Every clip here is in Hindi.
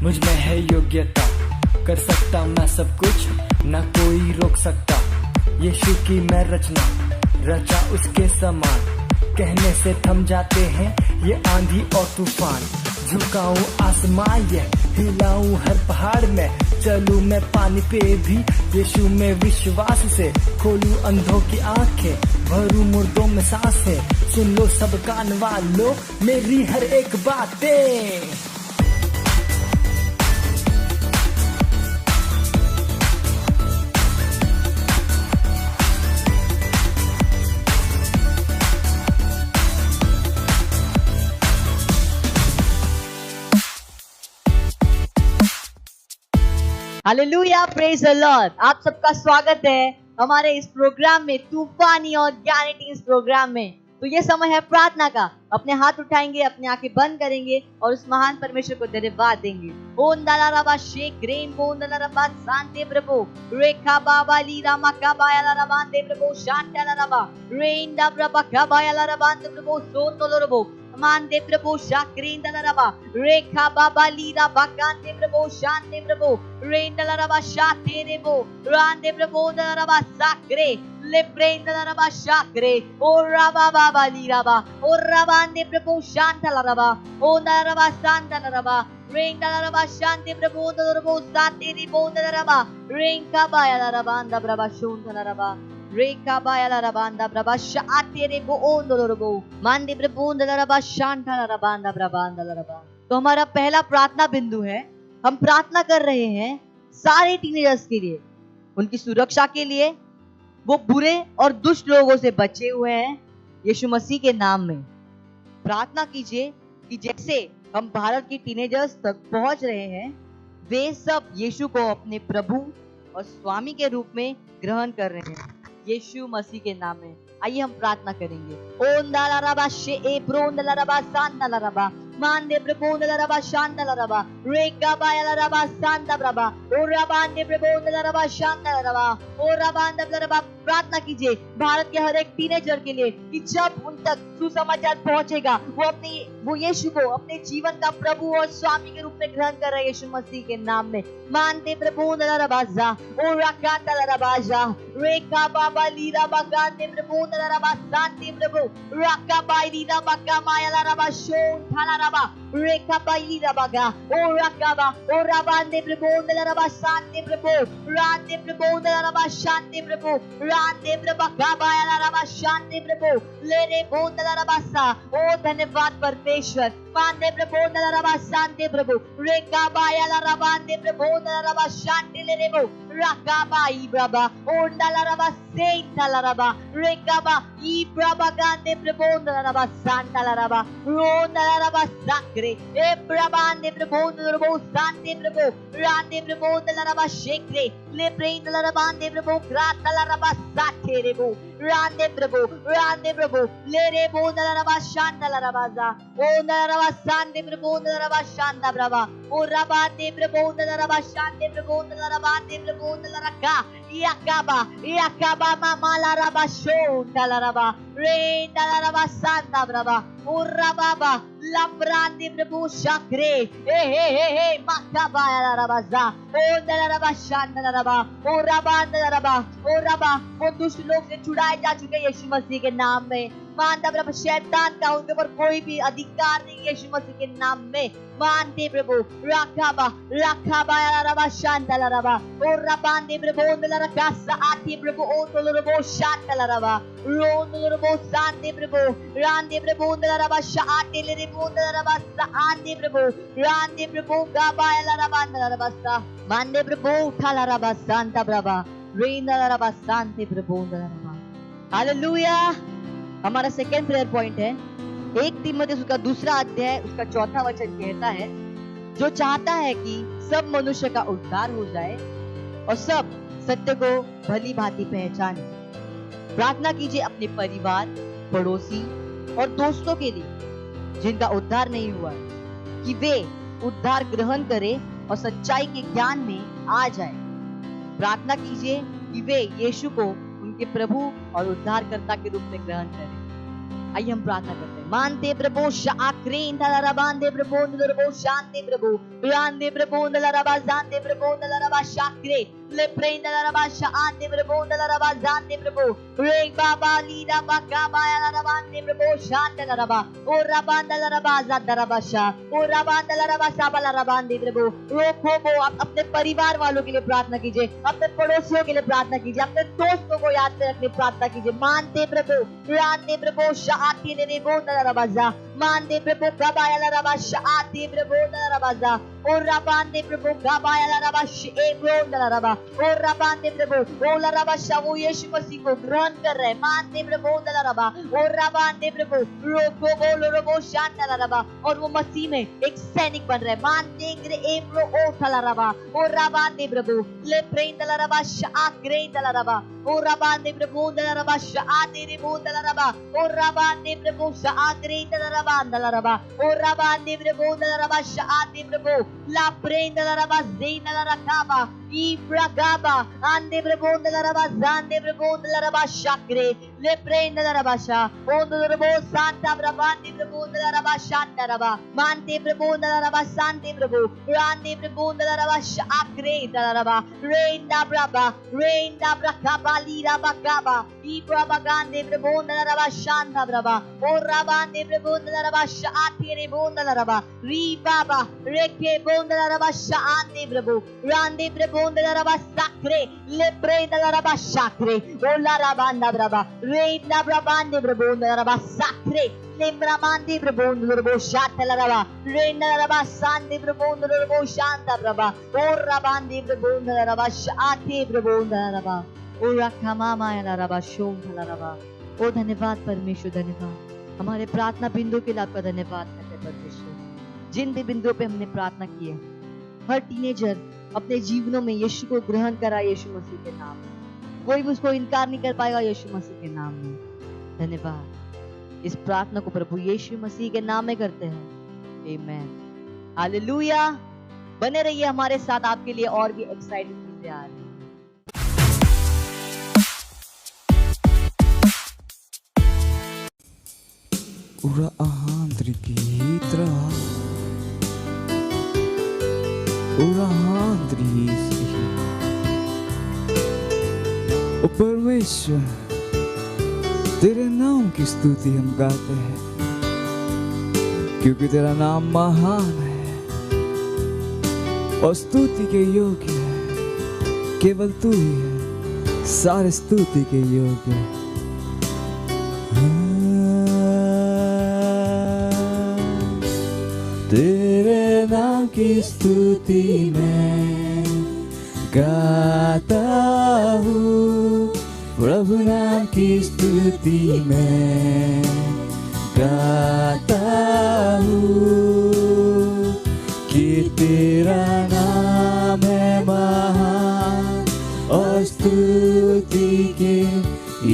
मुझ में है योग्यता, कर सकता मैं सब कुछ, ना कोई रोक सकता। यीशु की मैं रचना, रचा उसके समान। कहने से थम जाते हैं ये आंधी और तूफान। झुकाऊं आसमां ये, हिलाऊं हर पहाड़ में, चलूं मैं पानी पे भी यीशु में विश्वास से। खोलूं अंधों की आंखें, भरूं मुर्दों में सांसें। सुन लो सब कान वालों मेरी हर एक बातें। Hallelujah, praise the Lord. आप सबका स्वागत है हमारे इस प्रोग्राम में, तूफानी और ज्ञानी टीम्स प्रोग्राम में। तो ये समय है प्रार्थना का। अपने हाथ उठाएंगे, अपनी आंखें बंद करेंगे और उस महान परमेश्वर को धन्यवाद देंगे। ओम दालाराबा शेख ग्रेन बोन दालाराबा शांति प्रभु रेखा बाबा ली रामा का बाया लाराबांदे प्रभु शांति लाराबा रेन दाब्रबा का बाया लाराबांदे प्रभु सोन तोलोरबो मानदे प्रभु शाक्रीन दलरबा रेखा बाबा लीरा बकांदे प्रभु शांति प्रभु रेन दलरबा शाते रेबो रांदे प्रभु दलरबा साक्रे लेप्रेन दलरबा शाक्रे ओरा बाबा लीराबा ओरा बांदे प्रभु शांत लरबा ओ दलरबा शांत लरबा रेन दलरबा शांति प्रभु दलरबो साते रेबो दलरबा रेन का बाया लरबा अंदा प्रभु शोन दलरबा रेखा बाया रबांदा प्रभा शाते रे बो ओंदोलोरबो मांदे प्रभुंदला रबा शांता रबांदा प्रभांदा रबा। तो हमारा पहला प्रार्थना बिंदु है, हम प्रार्थना कर रहे हैं सारे टीनेजर्स के लिए, उनकी सुरक्षा के लिए। वो बुरे और दुष्ट लोगों से बचे हुए हैं यीशु मसीह के नाम में। प्रार्थना कीजिए कि जैसे हम भारत की टीनेजर्स तक पहुंच रहे हैं, वे सब यीशु को अपने प्रभु और स्वामी के रूप में ग्रहण कर रहे हैं यीशु मसीह के नाम में। आइए हम प्रार्थना करेंगे। ओम दालाराबा शे ए ब्रोन दालाराबा सान दालाराबा मांदे प्रभु दालाराबा शान दालाराबा रेका बाया दालाराबा सान दालाराबा ओरा बांदे प्रभु दालाराबा शान दालाराबा ओरा बांदे दालाराबा। प्रार्थना कीजिए भारत के हर एक टीनेजर के लिए कि जब उन तक सुसमाचार पहुंचेगा, वो यीशु को अपने जीवन का प्रभु और स्वामी के रूप में ग्रहण कर रहे हैं यीशु मसीह के नाम में। मानते प्रभु दालाराबाजा ओरा का दालाराबाजा रेका बाबा लीरा बागांदे प्रभु दालाराबा शांति प्रभु राका बाई लीरा बागा माया दालाराबा शोन थालाराबा रेखा बाई लीरा बागा ओरा काबा ओरा बांदे प्रभु दालाराबा शांति प्रभु रांदे प्रभु दालाराबा शांति प्रभु रांदे प्रभु काबाया दालाराबा शांति प्रभु ले रे बोन दालाराबा सा। ओ धन्यवाद परमेश्वर। मांदे प्रभु दालाराबा शांति प्रभु रेखा बाया दालाराबांदे प्रभु दालाराबा शांति ले रे बो राका बाई ब्रबा ओन दालाराबा सेन दालाराबा रेखा बा ई ब्रबा गांदे प्रभु दालाराबा शांति दालाराबा रोन दालाराबा साक्रे ए ब्रबांदे प्रभु दालाराबा शांति प्रभु रांदे प्रभु दालाराबा शेक्रे ले प्रेन दालाराबांदे प्रभु ग्रात दालाराबा साथे रे बो रांदे प्रभु ले रे बो दालाराबा शांति दालाराबा जा ओ दालाराबा शांति प्रभु दालाराबा शांति ब्रबा ओ रबांदे प्रभु दालाराबा शांति प्रभु दालाराबांदे प्रभु दालाराका याकाबा मामाला रबा शो दालाराबा रे दालाराबा शांति ब्रबा ओ रबाबा लम्ब्रांदे प्रभु शाक्रे हे माकाबा दालाराबा जा ओ दालाराबा शांति दालाराबा ओ रबा वो दुष्ट लोग से छुड़ाए जा चुके यीशु मसीह के नाम में। मानता प्रभु शैतान का उनके ऊपर कोई भी अधिकार नहीं यीशु मसीह के नाम में। मानते प्रभु राखाबा रबा शांता रबा और रबांदे प्रभु ओंदला सा आती प्रभु ओ तोलरबो शांता रबा रोंदलरबो शांति प्रभु रांदे प्रभु ओंदला रबा शाते ले रे ओंदला रबा सा आंदे प्रभु रांदे प्रभु गाबाया रबा अंदला रबा सा मानदे प्रभु उठाला रबा शांता प्रभा रेंदला रबा शांति प्रभु ओंदला रबा। हालेलुया। हमारा सेकंड प्रेयर पॉइंट है 1 तीमुथियुस उसका 2 अध्याय उसका 4 वचन कहता है, जो चाहता है कि सब मनुष्य का उद्धार हो जाए और सब सत्य को भली भांति पहचाने। प्रार्थना कीजिए अपने परिवार, पड़ोसी और दोस्तों के लिए जिनका उद्धार नहीं हुआ, कि वे उद्धार ग्रहण करें और सच्चाई के ज्ञान में आ जाए। प्रार्थना कीजिए कि वे यीशु को उनके प्रभु और उद्धारकर्ता के रूप में ग्रहण करें। आइए हम प्रार्थना करते हैं। मानते प्रभु शाक्रेन दलरबांदे प्रभु दलरबो शांते प्रभु रांदे प्रभु दलरबा जानते प्रभु दलरबा शाक्रे ले प्रेन दलरबा शांते प्रभु दलरबा जानते प्रभु रे बाबा लीरा बाका बाया दलरबांदे प्रभु शांते दलरबा ओ रबान दलरबा दलरबा शा ओ रबान दलरबा साबला रबांदे प्रभु रोको वो। आप अपने परिवार वालों के लिए प्रार्थना कीजिए, अपने पड़ोसियों के लिए प्रार्थना कीजिए, अपने दोस्तों को याद रखने प्रार्थना कीजिए। मानते प्रभु रांदे प्रभु शाती ने बोंदलरबाजा मानते प्रभु गबाया लरबा शाती प्रभु दलरबाजा और रबांदे प्रभु गबाया लरबा ए बोंदलरबा और रबांदे प्रभु ओ लरबा वो यीशु मसीह को ग्रहण कर रहे हैं। मानते प्रभु दलरबा और रबांदे प्रभु रोको बोलो रोबो शांदलरबा और वो मसीह में एक सैनिक बन रहे हैं। मानते ग्रे एम्ब्रो ओ थलरबा और रबांदे प्रभु ले प्रेन दलरबा शाक्रे दलरबा और रबांदे प्रभु दलरबा शाती रे बोंदलरबा और रबांदे प्रभु शाक्रे दलरबा दलरबा और रबांदे प्रभु दलरबा शाती प्रभु ला प्रेन दलरबा zein दलरकाबा Ibragaba ande brabonda laraba zande brabonda laraba shakre le prenda laraba sha ondo larabo santa brabandi brabonda laraba shanta raba mante brabonda laraba sante brabo rande brabonda laraba shakre laraba renda braba lira bagaba Ibrabagande brabonda laraba shanta braba orabande brabonda laraba shati re bonda laraba ri baba reke bonda laraba shante brabo rande brabo Raba sacre le prenda la raba sacre o la rabanda braba reina brabande brabonda la raba sacre le bramandi brabonda la rabo shata la raba reina la raba sande brabonda la rabo shanta braba o rabandi brabonda la raba shate brabonda la raba o rakamama la raba shonta la raba ओ धन्यवाद परमेश्वर, धन्यवाद हमारे प्रार्थना बिंदु के लिए आपका धन्यवाद करते परमेश्वर। जिन भी बिंदुओं पे हमने प्रार्थना की है, हर टीनेजर अपने जीवनों में यीशु को ग्रहण करा यीशु मसीह के नाम में, कोई भी उसको इनकार नहीं कर पाएगा यीशु मसीह के नाम में। धन्यवाद। इस प्रार्थना को प्रभु यीशु मसीह के नाम में करते हैं, आमीन, हालेलुया। बने रहिए हमारे साथ, आपके लिए और भी एक्साइटिंग चीजें आ रही हैं। Ura ahandrikitra Ura ahandrisri ओ परमेश्वर, तेरे नाम की स्तुति हम गाते हैं, क्योंकि तेरा नाम महान है और स्तुति के योग्य है। केवल तू ही है सारे स्तुति के योग्य है। तेरे नाम की स्तुति मैं गाता हूँ, प्रभु नाम की स्तुति मैं गाता हूँ, कि तेरा नाम है महान और स्तुति के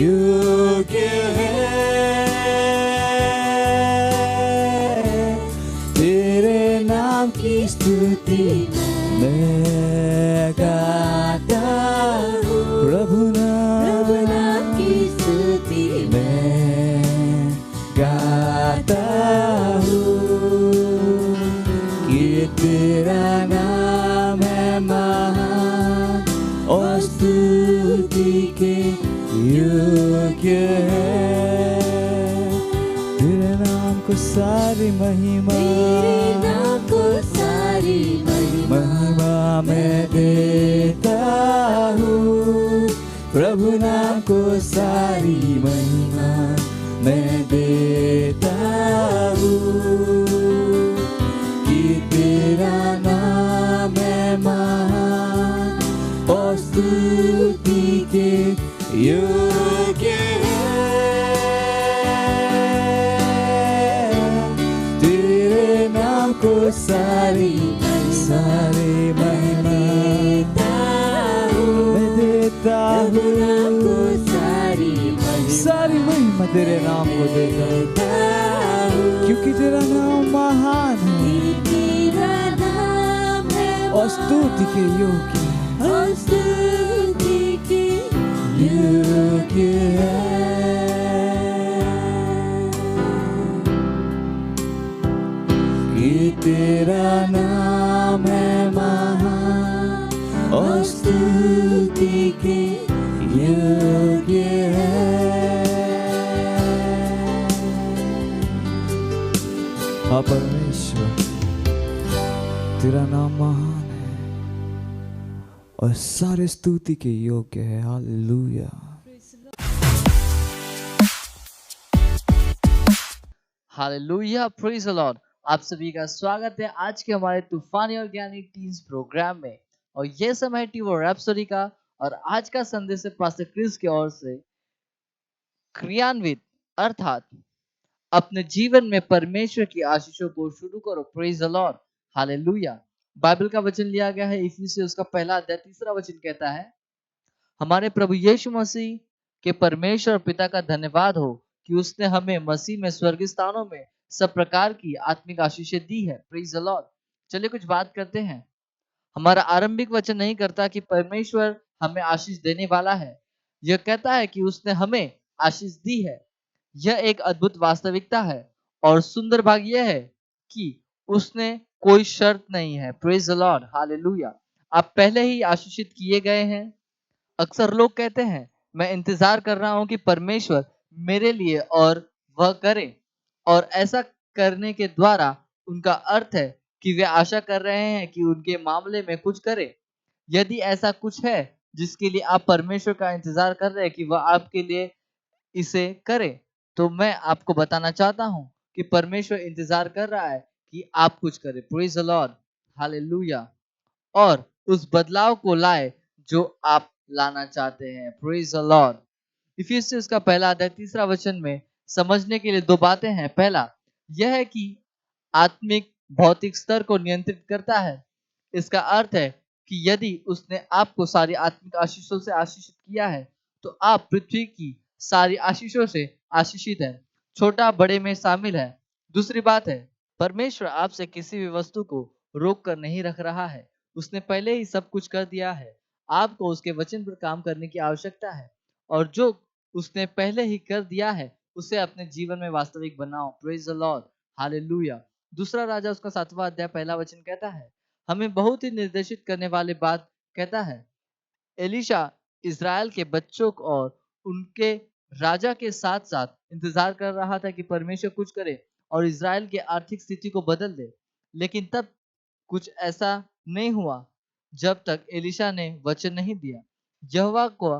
योग्य है। की स्तुति मैं गाता हूँ, प्रभु नाम की स्तुति मैं गाता हूँ, कि तेरा नाम है महान और स्तुति के योग्य है। तेरे नाम को सारी महिमा, महिमा मैं देता हूँ, प्रभु नाम को सारी महिमा मैं देता हूँ, कि तेरा नाम है महान और स्तुति के योग्य है। तेरे नाम को सारी महिमा मैं देता हूँ, सारी महिमा तेरे नाम को देता हूँ, क्योंकि तेरा नाम महान है और स्तुति के योग्य है। हाँ परमेश्वर, तेरा नाम महान है और सारे स्तुति के योग्य है। Hallelujah. Hallelujah, praise the Lord. आप सभी का स्वागत है आज के हमारे तूफानी और ज्ञानी टीम्स प्रोग्राम में। और ये समय है टीवो रैप्सोडी का और आज का संदेश है पास्टर क्रिस की ओर से, क्रियान्वित अर्थात अपने जीवन में परमेश्वर की आशीषों को शुरू करो। Praise the lord, hallelujah. Bible का वचन लिया गया है इफिसियों उसका पहला अध्याय 3 वचन कहता है, हमारे प्रभु यीशु मसीह के परमेश्वर पिता का धन्यवाद हो कि उसने हमें मसीह में स्वर्गीय स्थानों में सब प्रकार की आत्मिक आशीषें दी है। Praise the Lord. चलिए कुछ बात करते हैं। हमारा आरंभिक वचन नहीं करता कि परमेश्वर हमें आशीष देने वाला है, यह कहता है कि उसने हमें आशीष दी है। यह एक अद्भुत वास्तविकता है और सुंदर भाग यह है कि उसने कोई शर्त नहीं है। Praise the lord, hallelujah. आप पहले ही आशीषित किए गए हैं। अक्सर लोग कहते हैं मैं इंतजार कर रहा हूं कि परमेश्वर मेरे लिए और वह करे, और ऐसा करने के द्वारा उनका अर्थ है कि वे आशा कर रहे हैं कि उनके मामले में कुछ करे। यदि ऐसा कुछ है जिसके लिए आप परमेश्वर का इंतजार कर रहे हैं कि वह आपके लिए इसे करे, तो मैं आपको बताना चाहता हूं कि परमेश्वर इंतजार कर रहा है कि आप कुछ करें। Praise the lord, hallelujah. और उस बदलाव को लाए जो आप लाना चाहते हैं। Praise the Lord. इफिसियों का पहला अध्याय 3 वचन में समझने के लिए 2 बातें हैं। पहला यह है कि आत्मिक भौतिक स्तर को नियंत्रित करता है। इसका अर्थ है कि यदि उसने आपको सारी आत्मिक आशीषों से आशीषित किया है तो आप पृथ्वी की सारी आशीषों से आशीषित है, छोटा बड़े में शामिल है। दूसरी बात है, परमेश्वर आपसे किसी भी वस्तु को रोक कर नहीं रख रहा है। उसने पहले ही सब कुछ कर दिया है। आपको उसके वचन पर काम करने की आवश्यकता है और जो उसने पहले ही कर दिया है उसे अपने जीवन में वास्तविक बनाओ। Praise the lord, hallelujah. दूसरा राजा उसका 7वां अध्याय 1 वचन कहता है, हमें बहुत ही निर्देशित करने वाली बात कहता है, एलीशा इज़राइल के बच्चों और उनके राजा के साथ साथ इंतजार कर रहा था कि परमेश्वर कुछ करे और इज़राइल की आर्थिक स्थिति को बदल दे। लेकिन तब कुछ ऐसा नहीं हुआ जब तक एलीशा ने वचन नहीं दिया। यहोवा को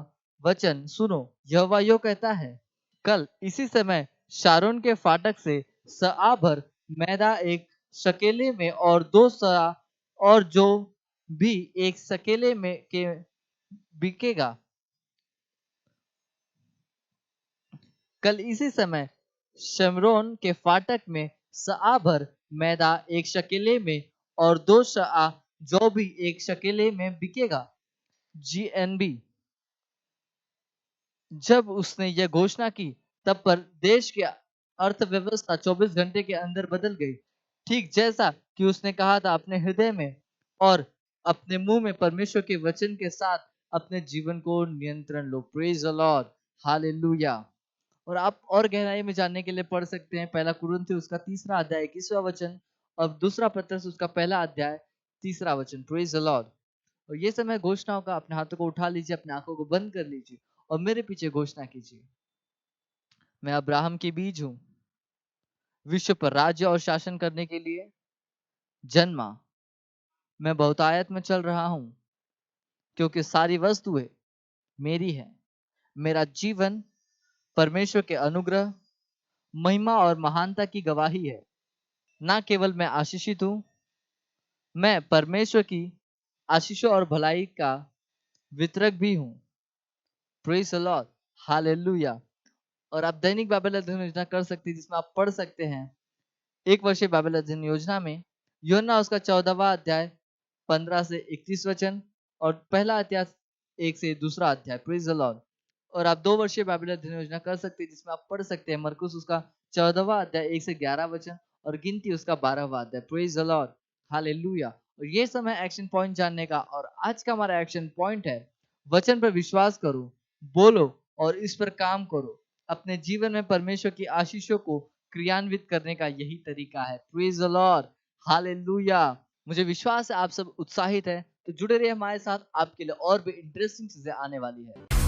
वचन सुनो। यहोवा यो कहता है, कल इसी समय शारोन के फाटक से सआ भर मैदा 1 शकेले में और 2 सआ और जो भी 1 शकेले में के बिकेगा। कल इसी समय शमरोन के फाटक में सआ भर मैदा 1 शकेले में और 2 सआ जो भी 1 शकेले में बिकेगा। GNB। जब उसने यह घोषणा की तब पर देश की अर्थव्यवस्था 24 घंटे के अंदर बदल गई, ठीक जैसा कि उसने कहा था। अपने हृदय में और अपने मुंह में परमेश्वर के वचन के साथ अपने जीवन को नियंत्रण लो। Praise the lord, hallelujah. और आप और गहराई में जानने के लिए पढ़ सकते हैं 1 कुरिन्थियों उसका 3 अध्याय 21वां वचन और 2 पत्रस उसका 1 अध्याय 3 वचन। Praise the Lord. और ये समय घोषणाओं का, अपने हाथों को उठा लीजिए, अपने आंखों को बंद कर लीजिए और मेरे पीछे घोषणा कीजिए, मैं अब्राहम की बीज हूं, विश्व पर राज्य और शासन करने के लिए जन्मा। मैं बहुतायत में चल रहा हूं क्योंकि सारी वस्तुएं मेरी है। मेरा जीवन परमेश्वर के अनुग्रह, महिमा और महानता की गवाही है। ना केवल मैं आशीषित हूं, मैं परमेश्वर की आशीषों और भलाई का वितरक भी हूं। Praise the lord, hallelujah. और आप दैनिक बाइबल अध्ययन योजना कर सकते हैं जिसमें आप पढ़ सकते हैं 1 वर्षीय बाइबल अध्ययन योजना में यूहन्ना उसका 14वां अध्याय 15 से 31 वचन और पहला अध्याय 1 से 2 अध्याय। Praise the Lord. और आप 2 वर्षीय बाइबल अध्ययन योजना कर सकते हैं जिसमें आप पढ़ सकते हैं मरकुस उसका 14वां अध्याय 1 से 11 वचन और गिनती उसका 12वां अध्याय। Praise the lord, hallelujah. और ये समय एक्शन पॉइंट जानने का, और आज का हमारा एक्शन पॉइंट है वचन पर विश्वास करो, बोलो और इस पर काम करो। अपने जीवन में परमेश्वर की आशीषों को क्रियान्वित करने का यही तरीका है। Praise the lord, hallelujah. मुझे विश्वास है आप सब उत्साहित है, तो जुड़े रहिए हमारे साथ, आपके लिए और भी इंटरेस्टिंग चीजें आने वाली है।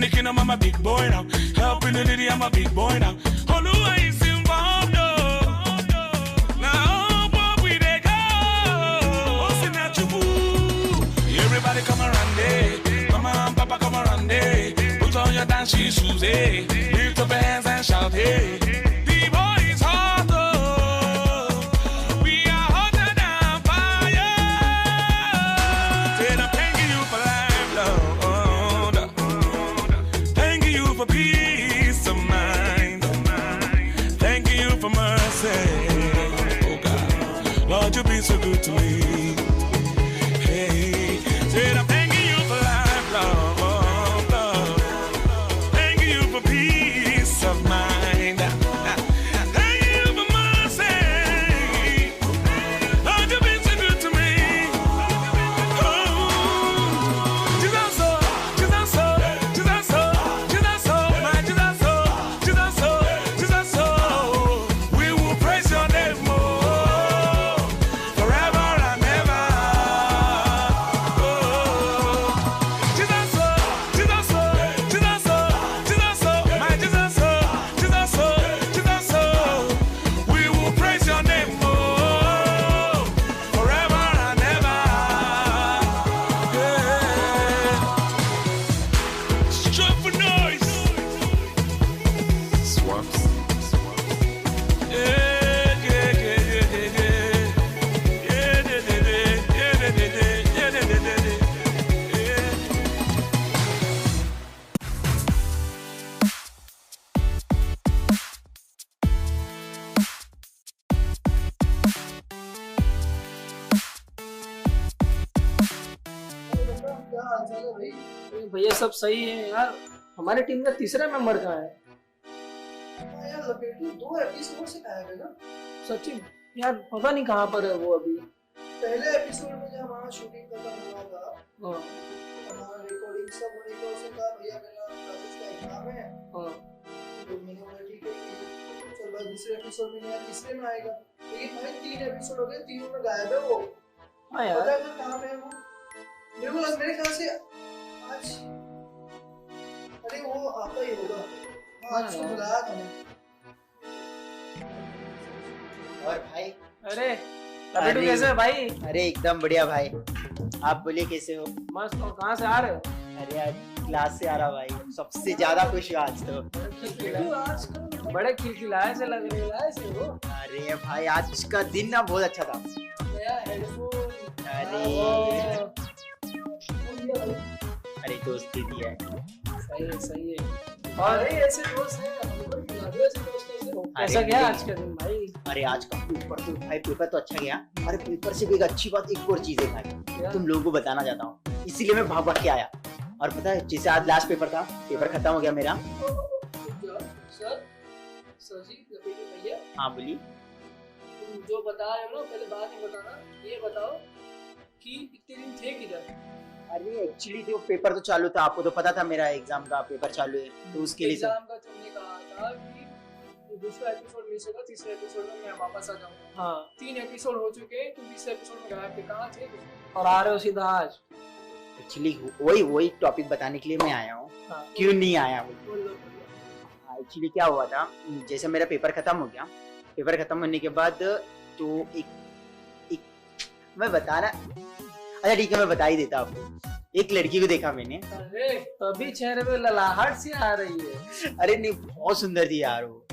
the kingdom, I'm a big boy now. Helping the lady, I'm a big boy now. Always involved, now what we they go? What's in that you move? Everybody come around, mama and papa come around, put on your dancing shoes, lift up your hands and shout, hey. The boy is hot, we are hotter than fire. Said I'm thanking you for life, Lord. Thanking you for peace of mind. Thanking you for mercy. Oh God, Lord, you've been so good to me. Hey, said I'm thanking you for life, Lord. Thanking you for peace of mind. Thank you for mercy. Lord, you've been so good to me. Oh, Jesus, oh, Jesus, oh, Jesus, oh, Jesus, oh, my Jesus, oh, Jesus, oh, Jesus, oh. We will praise your name more forever and ever. Oh, Jesus, oh, Jesus, oh, Jesus, oh, Jesus, oh, my Jesus, oh, Jesus, oh, Jesus, oh. We will praise your name more forever and ever. Yeah. Strong for noise. Swaps. Yeah, yeah, yeah, yeah, yeah, yeah. Yeah, yeah, yeah, yeah, yeah, yeah, yeah, yeah, yeah, yeah. क्या हालचाल है भाई? अरे भैया सब सही है यार। हमारी टीम का तीसरा मेंबर कहाँ है? हाँ यार लपेटू 2 एपिसोड से गायब है ना। सचिन यार पता नहीं कहाँ पर है वो अभी। पहले एपिसोड में जब हमारा शूटिंग खत्म हुआ था, हाँ हमारा रिकॉर्डिंग सब होने का उसने कहा भैया मेरा क्लासेस का एग्जाम है। हाँ तो मैंने बोला ठीक है कि चल भाई दूसरे एपिसोड में नहीं आया, तीसरे में आएगा। लेकिन भाई 3 एपिसोड हो गए, तीनों में गायब है वो। हाँ यार पता है कहाँ पे है वो? मेरे को मेरे ख्याल से आज, अरे वो आता ही होगा। हाँ आज तो बुलाया था मैंने। और भाई अरे लपेटू कैसे है भाई? अरे एकदम बढ़िया भाई। आप बोलिए कैसे हो? मस्त। और कहाँ से आ रहे हो? अरे आज क्लास से आ रहा भाई, सबसे ज्यादा खुश हुआ आज तो। बड़े खिलखिलाए से लग रहे हो ऐसे हो। अरे भाई आज का दिन ना बहुत अच्छा था। नया हेडफोन। अरे अरे दोस्ती दी है। सही है सही है। और ऐसे दोस्त हैं हमको बुला दो ऐसे दोस्तों से। कैसा अरे गया आज का दिन भाई? अरे आज का पेपर तो भाई, पेपर तो अच्छा गया। अरे पेपर से भी एक अच्छी बात एक और चीज है भाई, तुम लोगों को बताना चाहता हूँ, इसीलिए मैं भाग भाग के आया। और पता है जैसे आज लास्ट पेपर था, पेपर खत्म हो गया मेरा। सर जी लपेटू भैया, हाँ बोलिए। तुम जो बता रहे हो ना पहले बात नहीं बताना, ये बताओ कि इतने दिन थे किधर? अरे एक्चुअली जो पेपर तो चालू था, आपको तो पता था मेरा एग्जाम का पेपर चालू है, तो उसके लिए एग्जाम का तुमने कहा था कि दूसरा एपिसोड मिस होगा, तीसरे एपिसोड में मैं वापस आ जाऊंगा। हाँ 3 एपिसोड हो चुके हैं, तुम तीसरे एपिसोड में गायब थे, कहाँ थे और आ रहे हो सीधा आज? एक्चुअली वही टॉपिक बताने के लिए मैं आया हूँ। हाँ, क्यों नहीं आया? बोलो। एक्चुअली क्या हुआ था, जैसे मेरा पेपर खत्म हो गया, पेपर खत्म होने के बाद तो एक मैं बता रहा, अच्छा ठीक है मैं बता ही देता आपको। एक लड़की को देखा मैंने। अरे तभी चेहरे पे ललाहट सी आ रही है। अरे नहीं बहुत सुंदर थी यार वो,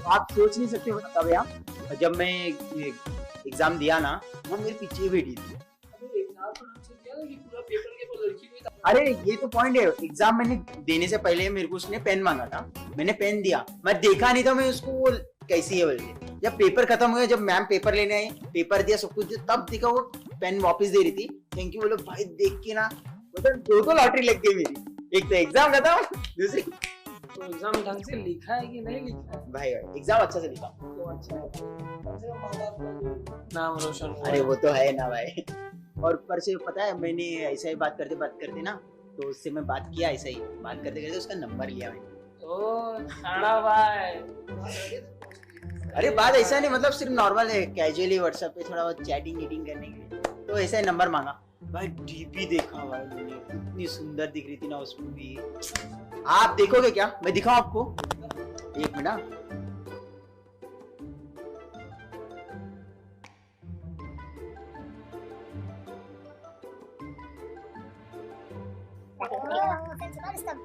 आप सोच नहीं सकते हो तब यार, जब मैं एग्जाम दिया ना वो मेरे पीछे बैठी थी। अरे ये तो पॉइंट है, एग्जाम मैंने देने से पहले मेरे को उसने पेन मांगा था, मैंने पेन दिया, मैं देखा नहीं था मैं उसको वो कैसी है बोल के। जब पेपर खत्म हुआ, जब मैम पेपर लेने आई, पेपर दिया सब कुछ, तब देखा वो पेन वापस दे रही थी, थैंक यू बोलो भाई। देख के ना मतलब 2 लॉटरी लग गई मेरी, एक तो एग्जाम खत्म, दूसरी तो एग्जाम ढंग से लिखा है कि नहीं लिखा है? भाई एग्जाम अच्छा से लिखा। तो अच्छा नाम रोशन। अरे वो तो है ना भाई। और ऊपर से पता है मैंने ऐसा ही बात करते ना, तो उससे मैं बात किया, ऐसा ही बात करते करते उसका नंबर लिया मैंने। ओ खाना भाई। अरे बात ऐसा नहीं, मतलब सिर्फ नॉर्मल है, कैजुअली व्हाट्सएप पे थोड़ा बहुत चैटिंग करने के लिए, तो ऐसा ही नंबर मांगा भाई। डीपी देखा भाई मैंने, इतनी सुंदर दिख रही थी ना उसमें भी, आप देखोगे क्या? मैं दिखाऊं आपको? एक मिनट।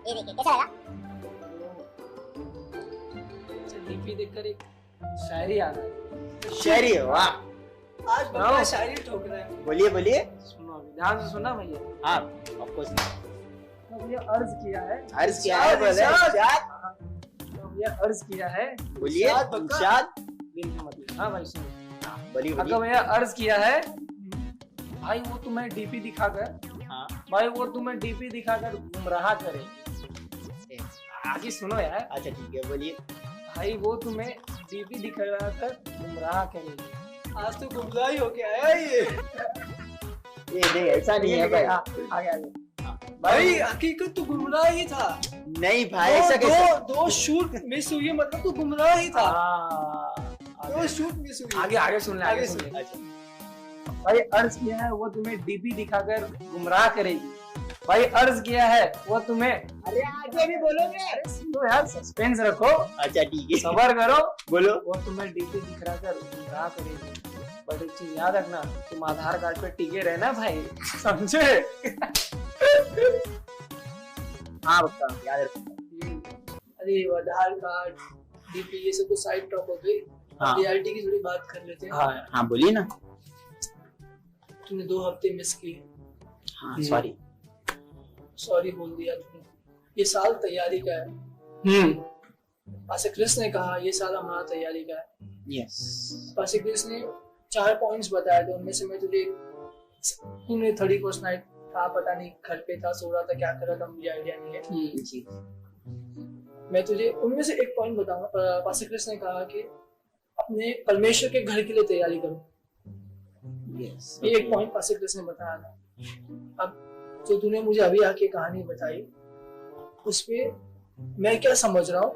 ये देखिए कैसा लगा? डीपी देखकर एक शायरी आ रहा है। शायरी है, वाह। आज बंदा शायरी ठोक रहा है। बोलिए बोलिए। सुनो अभी ध्यान से सुनना भैया। हाँ, ऑफ कोर्स। तो ये अर्ज किया है। अर्ज क्या है? बोले इरशाद। तो ये अर्ज किया है। बोलिए इरशाद। दिल में मतलब। हाँ भाई सुनो। बोलिए अगर बोलिए। भैया अर्ज किया है, भाई वो तुम्हें डीपी दिखाकर, हाँ। भाई वो तुम्हें डीपी दिखाकर गुमराह करे। आगे सुनो यार। अच्छा ठीक है, बोलिए। भाई वो तुम्हें डीपी दिखाकर गुमराह करेगी। आज तो गुमराह ही हो गया है ये। ये नहीं, ऐसा नहीं है भाई। आगे आगे। भाई हकीकत तो गुमराह ही था। नहीं भाई, ऐसा कैसे? दो शूट मिस हुई मतलब तो गुमराह ही था। दो आगे शूट मिस हुई। आगे आगे सुन ले, आगे सुन ले। भाई अर्ज किया है वो तुम्हें डीपी दिखाकर गुमराह करेगी। भाई अर्ज किया है वो तुम्हें, अरे आगे भी बोलोगे? अरे सुनो यार, सस्पेंस रखो, अच्छा ठीक है, सबर करो। बोलो। वो तुम्हें डीपी दिखाकर गुमराह करेगी। बट एक चीज याद रखना, तुम आधार कार्ड पे टिके रहना भाई, समझे? हाँ बता, याद रखो। अरे वो आधार कार्ड डीपी ये सब तो साइड टॉप हो गई। हाँ। रियलिटी की थोड़ी बात कर लेते हैं। हाँ हाँ बोलिए ना। तुमने 2 हफ्ते मिस किए। हाँ सॉरी। सॉरी बोल दिया तुमने। ये साल तैयारी का है। पास्टर क्रिस ने कहा ये साल हमारा तैयारी का है। यस। पास्टर क्रिस ने 4 पॉइंट्स बताए थे, उनमें से मैं तुझे, तुमने 31st नाइट था, पता नहीं घर पे था, सो रहा था, क्या कर रहा था मुझे आइडिया नहीं है। जी। मैं तुझे उनमें से एक पॉइंट बताऊंगा। पास्टर क्रिस ने कहा कि अपने परमेश्वर के घर के लिए तैयारी करो। यस। ये एक पॉइंट पास्टर क्रिस ने बताया था। अब जो तूने मुझे अभी आके कहानी बताई, उस पे मैं क्या समझ रहा हूँ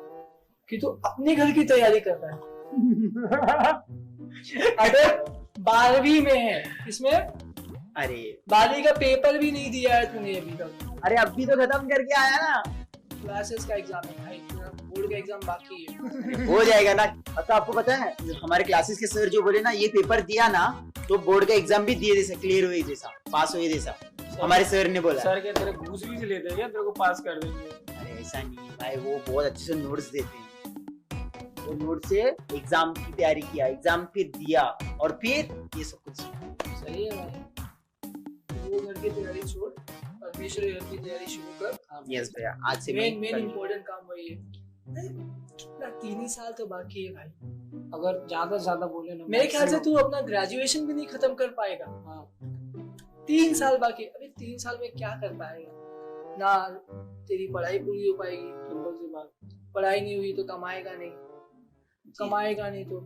कि तू अपने घर की तैयारी कर रहा है। अरे 12वीं में है, इसमें अरे 12वीं का पेपर भी नहीं दिया है तूने अभी तक। अरे अभी तो खत्म करके आया ना। क्लासेस का एग्जाम है भाई, बोर्ड का एग्जाम बाकी है। हो जाएगा ना। तो आपको पता है हमारे क्लासेस के सर जो बोले ना, ये पेपर दिया ना तो बोर्ड का एग्जाम भी दिए जैसा, क्लियर हुए जैसा, पास हुए जैसा, हमारे सर ने बोला। सर के तेरे घूस भी लेते हैं, तेरे को पास कर देंगे। अरे ऐसा नहीं है भाई, वो बहुत अच्छे से नोट्स देते हैं। वो नोट से एग्जाम की तैयारी किया, एग्जाम फिर दिया और फिर ये सब कुछ। सही है भाई, वो घर की तैयारी छोड़, परमेश्वर के घर की तैयारी शुरू कर। यस भैया, आज से मेन इम्पोर्टेंट काम वही है। ना 3 ही साल तो बाकी है भाई। अगर ज्यादा से ज्यादा बोले ना, मेरे ख्याल से तू अपना ग्रेजुएशन भी नहीं खत्म कर पाएगा। हाँ। 3 साल बाकी। अभी 3 साल में क्या कर पाएगा? ना तेरी पढ़ाई पूरी हो पाएगी, सिंपल सी बात। पढ़ाई नहीं हुई तो कमाएगा नहीं, कमाएगा नहीं तो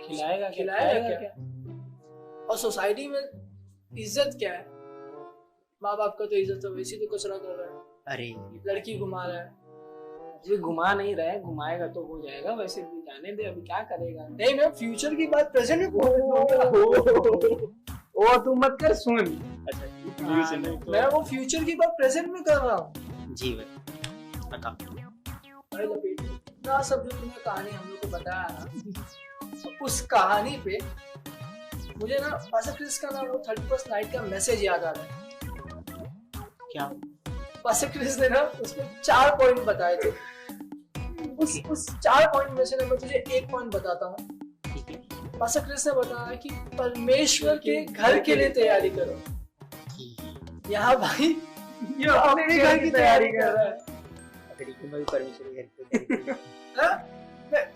खिलाएगा क्या? और सोसाइटी में इज्जत क्या है? माँ बाप का तो इज्जत तो वैसे तो कचरा कर रहा है। अरे लड़की घुमा रहा है। अभी घुमा नहीं रहे, घुमाएगा तो हो जाएगा। वैसे भी जाने दे, अभी क्या करेगा। नहीं, मैं फ्यूचर की बात प्रेजेंट में बोल रहा हूँ। वो तू मत कर, सुन। अच्छा, मैं वो फ्यूचर की बात प्रेजेंट में कर रहा हूँ। जी भाई बता। अरे लपेट ना सब जो तुमने कहानी हम लोग को बताया ना, उस कहानी पे मुझे ना पास्टर क्रिस का ना वो 31st नाइट का मैसेज याद आ रहा है। क्या? पास्टर क्रिस ने ना उसमें 4 पॉइंट बताए थे। उस 4 पॉइंट में से ना मैं तुझे एक पॉइंट बताता हूँ। पास्टर क्रिस ने बताया कि परमेश्वर के घर के लिए तैयारी करो। यहाँ भाई ये अपने घर की तैयारी कर रहा है।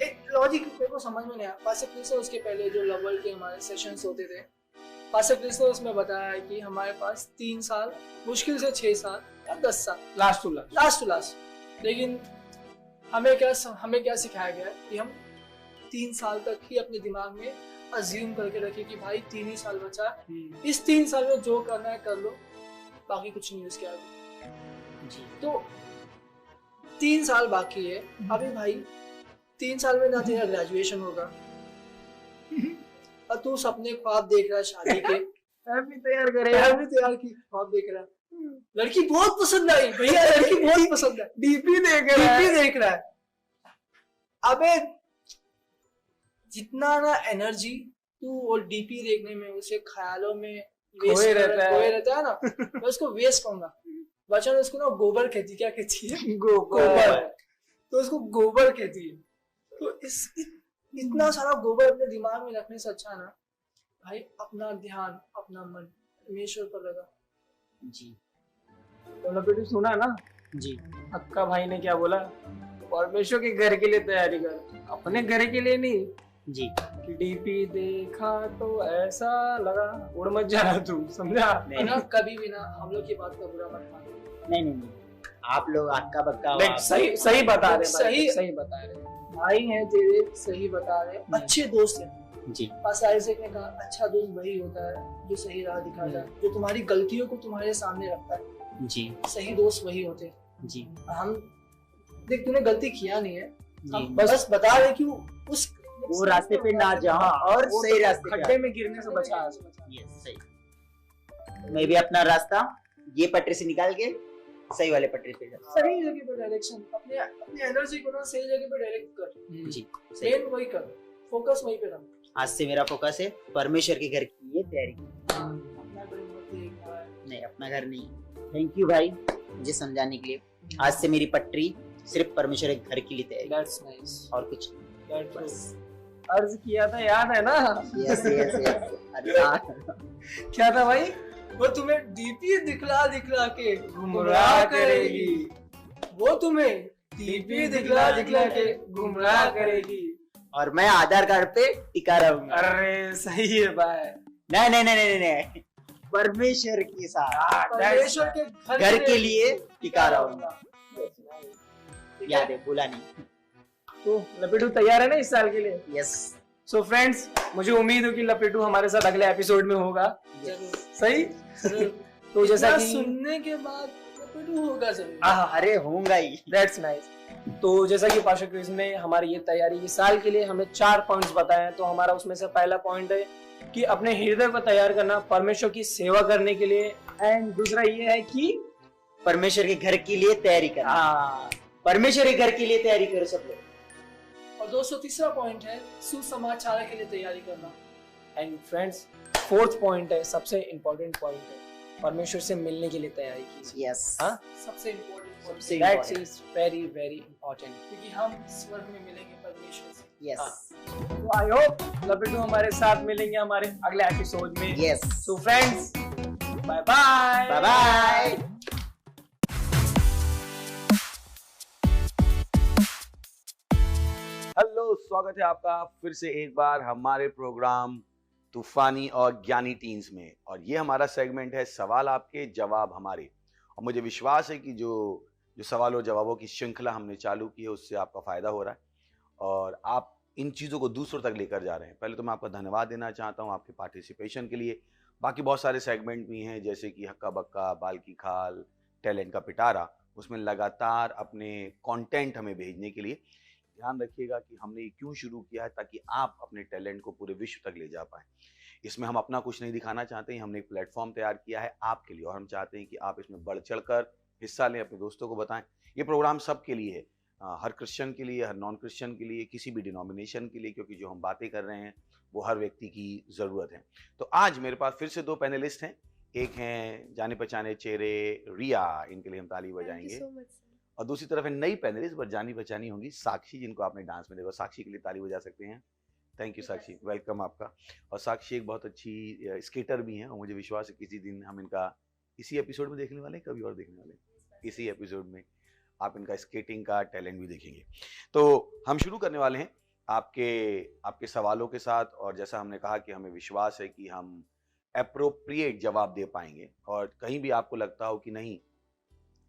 एक लॉजिक मेरे को समझ में नहीं आया। पास्टर क्रिस ने उसके पहले जो लव के हमारे सेशंस होते थे, पास्टर क्रिस ने उसमें बताया कि हमारे पास 3 साल, मुश्किल से 6 साल या 10 साल, लास्ट टू लास्ट। लेकिन हमें क्या सिखाया गया है कि हम 3 साल तक ही अपने दिमाग में अज्यूम करके रखे कि भाई 3 ही साल बचा है, इस 3 साल में जो करना है कर लो, बाकी कुछ नहीं उसके आगे। तो 3 साल बाकी है अभी भाई। 3 साल में ना तेरा ग्रेजुएशन होगा और तू सपने ख्वाब देख रहा है शादी के। भी तैयार करे, भी तैयार की ख्वाब देख रहा है। लड़की बहुत पसंद आई भैया, लड़की बहुत पसंद है, डीपी देख डीपी देख रहा है। अबे जितना ना एनर्जी तू वो डीपी देखने में, उसे ख्यालों में खोए रहता है ना, मैं उसको वेस्ट करूंगा। बच्चा उसको ना गोबर कहती, क्या कहती है? गोबर। तो उसको गोबर कहती है। तो इतना सारा गोबर अपने दिमाग में रखने से अच्छा ना भाई अपना ध्यान, अपना मन परमेश्वर पर लगा। जी तो लपेटू सुना ना जी, अक्का भाई ने क्या बोला? परमेश्वर के घर के लिए तैयारी कर, अपने घर के लिए नहीं। जी कि डीपी देखा तो ऐसा लगा, उड़ मत जाना तू, समझा? नहीं ना कभी भी ना हम लोग की बात का बुरा मत मानो। नहीं, आप लोग अक्का बक्का देख, सही बता रहे, सही बता रहे। भाई हैं तेरे, सही बता रहे, अच्छे दोस्त हैं। जी। पास आइजैक ने कहा अच्छा दोस्त वही होता है जो सही राह दिखाता है, जो तुम्हारी गलतियों को तुम्हारे सामने रखता है। जी सही दोस्त वही होते हैं। जी। हम देख तूने गलती किया नहीं है, हम जी। बस बता रहे कि उस वो रास्ते पे ना जाओ और सही रास्ते पे खड्डे में गिरने से बचा। यस, सही। मैं भी अपना रास्ता ये पटरी से निकाल के सही वाले पटरी पे जाऊँ। सही जगह पे डायरेक्शन, अपने एनर्जी को ना सही जगह पे डायरेक्ट कर। जी मेन वही कर, फोकस वही पे रख। आज से मेरा फोकस है परमेश्वर के घर की ये तैयारी। अपना घर मत देख भाई। नहीं, अपना घर नहीं। थैंक यू भाई मुझे समझाने के लिए। आज से मेरी पटरी सिर्फ परमेश्वर के घर के लिए तैयारी, That's nice. और कुछ बस अर्ज किया था, याद है ना? Yes yes yes. क्या था भाई? वो तुम्हें डीपी दिखला दिखला के गुमराह करेगी। वो तुम्हें डीपी दिखला दिखला के गुमराह करेगी। और मैं आधार कार्ड पे टिका रहूंगा। अरे सही है भाई। नहीं नहीं नहीं नहीं नहीं, परमेश्वर के साथ परमेश्वर के घर के लिए टिका रहूंगा। याद है, भूला नहीं। तो लपेटू तैयार है ना इस साल के लिए? यस। सो फ्रेंड्स, मुझे उम्मीद है कि लपेटू हमारे साथ अगले एपिसोड में होगा। जरूर सही? तो जैसा इतना कि सुनने के बाद लपेटू होगा जरूर। अरे होऊंगा ही। That's nice. तो जैसा कि पाशा क्विज ने हमारी ये तैयारी इस साल के लिए हमें 4 पॉइंट्स बताए हैं। तो हमारा उसमें से पहला पॉइंट है कि अपने हृदय को तैयार करना परमेश्वर की सेवा करने के लिए, एंड दूसरा ये है कि परमेश्वर के घर के लिए तैयारी करना। परमेश्वर के घर के लिए तैयारी करो सब लोग। और दोस्तों तीसरा पॉइंट है सुसमाचार के लिए तैयारी करना। एंड फ्रेंड्स, फोर्थ पॉइंट है, सबसे इम्पोर्टेंट पॉइंट है, परमेश्वर से मिलने के लिए तैयारी कीजिए। यस। हाँ, सबसे important that is very very important. क्योंकि हम स्वर्ग में मिलेंगे परमेश्वर से। यस। तो आई होप लपेटू हमारे साथ मिलेंगे हमारे अगले एपिसोड में। Yes. So friends, bye bye. Bye bye. Hello, स्वागत है आपका फिर से एक बार हमारे प्रोग्राम तूफानी और ज्ञानी टीन्स में। और ये हमारा सेगमेंट है सवाल आपके जवाब हमारे। और मुझे विश्वास है कि जो सवाल और जवाबों की श्रृंखला हमने चालू की है उससे आपका फ़ायदा हो रहा है और आप इन चीज़ों को दूसरों तक लेकर जा रहे हैं। पहले तो मैं आपका धन्यवाद देना चाहता हूँ आपके पार्टिसिपेशन के लिए। बाकी बहुत सारे सेगमेंट भी हैं जैसे कि हक्का बक्का, बाल की खाल, टैलेंट का पिटारा, उसमें लगातार अपने कंटेंट हमें भेजने के लिए ध्यान रखिएगा कि हमने ये क्यों शुरू किया है, ताकि आप अपने टैलेंट को पूरे विश्व तक ले जा पाएँ। इसमें हम अपना कुछ नहीं दिखाना चाहते हैं, हमने एक प्लेटफॉर्म तैयार किया है आपके लिए और हम चाहते हैं कि आप इसमें बढ़ चढ़ कर हिस्सा लें, अपने दोस्तों को बताएं। ये प्रोग्राम सबके लिए है, हर क्रिश्चियन के लिए, हर नॉन क्रिश्चियन के लिए, किसी भी डिनोमिनेशन के लिए, क्योंकि जो हम बातें कर रहे हैं वो हर व्यक्ति की ज़रूरत है। तो आज मेरे पास फिर से 2 पैनलिस्ट हैं। एक हैं जाने पहचाने चेहरे रिया, इनके लिए हम ताली बजाएंगे। और दूसरी तरफ है नई पैनलिस्ट पर जानी पहचानी होंगी साक्षी, जिनको आपने डांस में देखा। साक्षी के लिए ताली बजा सकते हैं। थैंक यू साक्षी, वेलकम आपका। और साक्षी एक बहुत अच्छी स्केटर भी हैं और मुझे विश्वास है किसी दिन हम इनका इसी एपिसोड में देखने वाले हैं, कभी और देखने वाले हैं। इसी एपिसोड में आप इनका स्केटिंग का टैलेंट भी देखेंगे। तो हम शुरू करने वाले हैं आपके सवालों के साथ। और जैसा हमने कहा कि हमें विश्वास है कि हम एप्रोप्रिएट जवाब दे पाएंगे। और कहीं भी आपको लगता हो कि नहीं,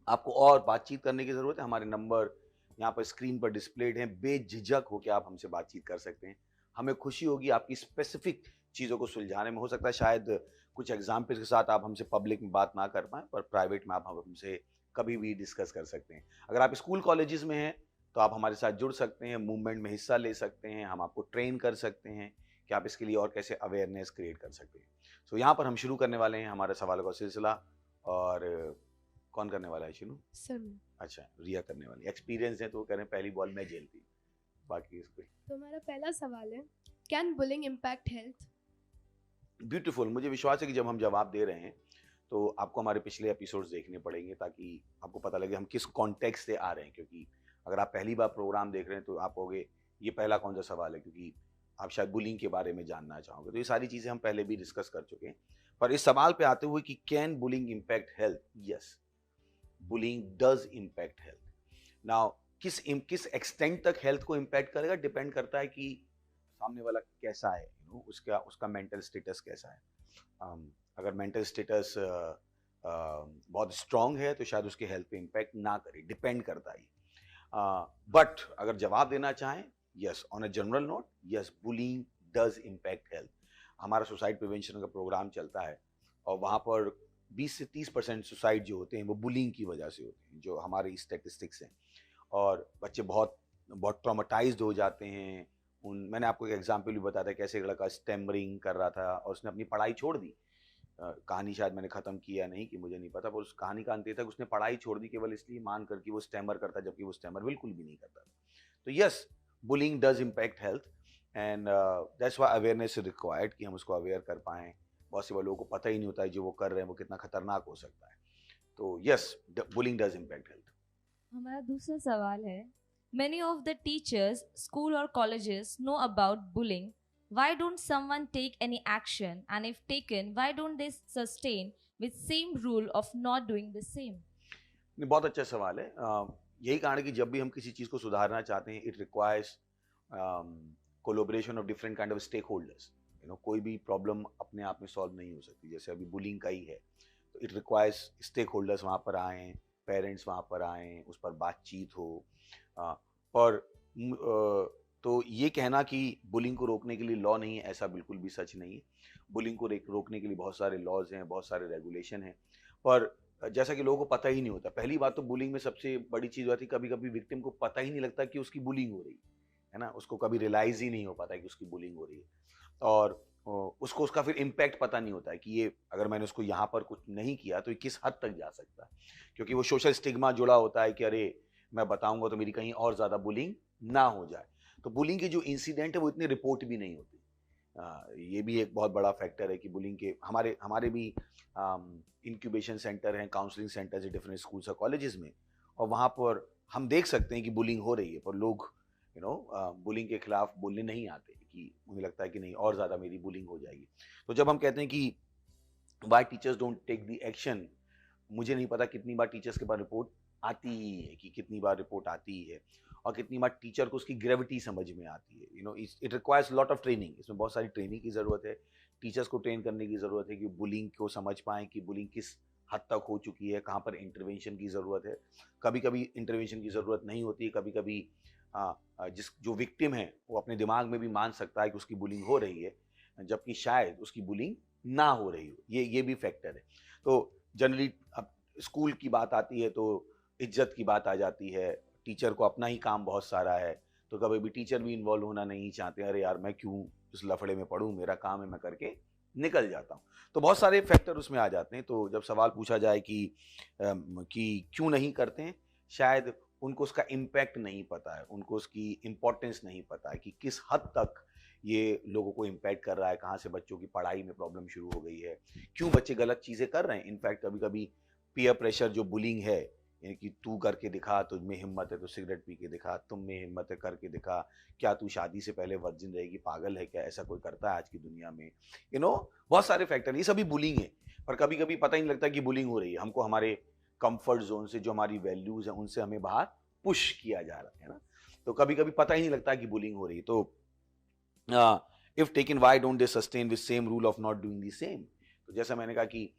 आपको और बातचीत करने की ज़रूरत है, हमारे नंबर यहाँ पर स्क्रीन पर डिस्प्लेड हैं। बेझिझक होकर आप हमसे बातचीत कर सकते हैं। हमें खुशी होगी आपकी स्पेसिफिक चीज़ों को सुलझाने में। हो सकता है शायद कुछ एग्जाम्पल्स के साथ आप हमसे पब्लिक में बात ना कर पाएँ, पर प्राइवेट में आप हमसे कभी भी डिस्कस कर सकते हैं। अगर आप स्कूल कॉलेजेस में हैं तो आप हमारे साथ जुड़ सकते हैं, मूवमेंट में हिस्सा ले सकते हैं, हम आपको ट्रेन कर सकते हैं कि आप इसके लिए और कैसे अवेयरनेस क्रिएट कर सकते हैं। सो यहाँ पर हम शुरू करने वाले हैं हमारे सवालों का सिलसिला। और कौन करने वाला है शिनू? सर मैं। अच्छा, रिया करने वाली। एक्सपीरियंस है तो वो कह रहे हैं पहली बॉल मैं झेलती हूँ, बाकी इसको। तो हमारा पहला सवाल है, can bullying impact health? Beautiful. मुझे विश्वास है कि जब हम जवाब दे रहे हैं तो आपको हमारे पिछले एपिसोड्स देखने पड़ेंगे ताकि आपको पता लगे हम किस कॉन्टेक्स्ट से आ रहे हैं, क्योंकि अगर आप पहली बार प्रोग्राम देख रहे हैं तो आप कहोगे ये पहला कौन सा सवाल है, क्योंकि आप शायद बुलिंग के बारे में जानना चाहोगे। तो ये सारी चीज़ें हम पहले भी डिस्कस कर चुके हैं। पर इस सवाल पे आते हुए कि can bullying impact health? Yes, bullying does impact health. Now किस एक्सटेंट तक हेल्थ को इम्पैक्ट करेगा डिपेंड करता है कि सामने वाला कैसा है, उसका मेंटल स्टेटस कैसा है। अगर मेंटल स्टेटस बहुत स्ट्रांग है तो शायद उसके हेल्थ पे इम्पैक्ट ना करे, डिपेंड करता है। बट अगर जवाब देना चाहें, yes, on a general note, yes, bullying does impact health. हमारा सुसाइड प्रिवेंशन का प्रोग्राम चलता है और वहाँ पर 20 से 30% सुसाइड जो होते हैं वो बुलिंग की वजह से होते हैं, जो हमारे स्टैटिस्टिक्स हैं। और बच्चे बहुत ट्रॉमेटाइज्ड हो जाते हैं। मैंने आपको एक एग्जाम्पल भी बताया था, कैसे एक लड़का स्टैमरिंग कर रहा था और उसने अपनी पढ़ाई छोड़ दी। कहानी शायद मैंने ख़त्म किया नहीं कि मुझे नहीं पता, पर उस कहानी का अंत ये था कि उसने पढ़ाई छोड़ दी केवल इसलिए मान कर कि वो स्टैमर करता, जबकि वो स्टैमर बिल्कुल भी नहीं करता। तो yes, bullying does impact health and that's why awareness is required, कि हम उसको अवेयर कर पाएँ। बहुत से लोगों को पता ही नहीं होता है जो वो कर रहे हैं वो कितना खतरनाक हो सकता है। तो yes, bullying does impact health. हमारा दूसरा सवाल है, many of the teachers, school or colleges know about bullying. Why don't someone take any action? And if taken, why don't they sustain with same rule of not doing the same? बहुत अच्छा सवाल है। यही कारण है कि जब भी हम किसी चीज़ को सुधारना चाहते हैं, it requires collaboration of different kind of stakeholders. कोई भी प्रॉब्लम अपने आप में सॉल्व नहीं हो सकती। जैसे अभी बुलिंग का ही है तो इट रिक्वायर्स स्टेक होल्डर्स वहाँ पर आएँ, पेरेंट्स वहाँ पर आएँ, उस पर बातचीत हो। और तो ये कहना कि बुलिंग को रोकने के लिए लॉ नहीं है, ऐसा बिल्कुल भी सच नहीं है। बुलिंग को रोकने के लिए बहुत सारे लॉज हैं, बहुत सारे रेगुलेशन हैं, पर जैसा कि लोगों को पता ही नहीं होता। पहली बात तो बुलिंग में सबसे बड़ी चीज़ होती है, कभी कभी विक्टिम को पता ही नहीं लगता कि उसकी बुलिंग हो रही है ना, उसको कभी रियलाइज ही नहीं हो पाता कि उसकी बुलिंग हो रही है। और उसको उसका फिर इम्पैक्ट पता नहीं होता है कि ये अगर मैंने उसको यहाँ पर कुछ नहीं किया तो ये किस हद तक जा सकता है, क्योंकि वो सोशल स्टिग्मा जुड़ा होता है कि अरे मैं बताऊंगा तो मेरी कहीं और ज़्यादा बुलिंग ना हो जाए। तो बुलिंग के जो इंसिडेंट है वो इतने रिपोर्ट भी नहीं होते। ये भी एक बहुत बड़ा फैक्टर है कि बुलिंग के हमारे भी इंक्यूबेशन सेंटर हैं, काउंसलिंग सेंटर्स है डिफरेंट स्कूल्स और कॉलेजेस में, और वहाँ पर हम देख सकते हैं कि बुलिंग हो रही है, पर लोग बुलिंग के खिलाफ बोलने नहीं आते कि मुझे लगता है कि नहीं और ज़्यादा मेरी बुलिंग हो जाएगी। तो जब हम कहते हैं कि why teachers don't take the action, मुझे नहीं पता कितनी बार टीचर्स के पास रिपोर्ट आती ही है, कि कितनी बार रिपोर्ट आती है और कितनी बार टीचर को उसकी ग्रेविटी समझ में आती है। It requires lot of training. इसमें बहुत सारी ट्रेनिंग की ज़रूरत है, टीचर्स को ट्रेन करने की ज़रूरत है कि बुलिंग को समझ पाएँ कि बुलिंग किस हद तक हो चुकी है, कहाँ पर इंटरवेंशन की ज़रूरत है। कभी कभी इंटरवेंशन की ज़रूरत नहीं होती, कभी कभी जो विक्टिम है वो अपने दिमाग में भी मान सकता है कि उसकी बुलिंग हो रही है, जबकि शायद उसकी बुलिंग ना हो रही हो। ये भी फैक्टर है। तो जनरली अब स्कूल की बात आती है तो इज्जत की बात आ जाती है, टीचर को अपना ही काम बहुत सारा है, तो कभी भी टीचर भी इन्वॉल्व होना नहीं चाहते। अरे यार मैं क्यों इस लफड़े में पढ़ूं, मेरा काम है, मैं करके निकल जाता हूं। तो बहुत सारे फैक्टर उसमें आ जाते हैं। तो जब सवाल पूछा जाए कि क्यों नहीं करते हैं, शायद उनको उसका इम्पैक्ट नहीं पता है, उनको उसकी इम्पोर्टेंस नहीं पता है कि किस हद तक ये लोगों को इम्पैक्ट कर रहा है, कहाँ से बच्चों की पढ़ाई में प्रॉब्लम शुरू हो गई है, क्यों बच्चे गलत चीज़ें कर रहे हैं। इनफैक्ट कभी कभी पीयर प्रेशर जो बुलिंग है, यानी कि तू करके दिखा, तुझ में हिम्मत है तो सिगरेट पी के दिखा, तुम में हिम्मत है करके दिखा, क्या तू शादी से पहले वर्जिन रहेगी, पागल है क्या, ऐसा कोई करता है आज की दुनिया में। बहुत सारे फैक्टर, ये सभी बुलिंग है। पर कभी कभी पता ही नहीं लगता कि बुलिंग हो रही है, हमको हमारे कंफर्ट जोन से, जो हमारी वैल्यूज हैं उनसे हमें बाहर पुश किया जा रहा है ना। तो कभी कभी पता ही नहीं लगता कि बुलिंग हो रही है। तो if taken why don't they sustain with same rule of not doing the same. तो जैसा मैंने कहा कि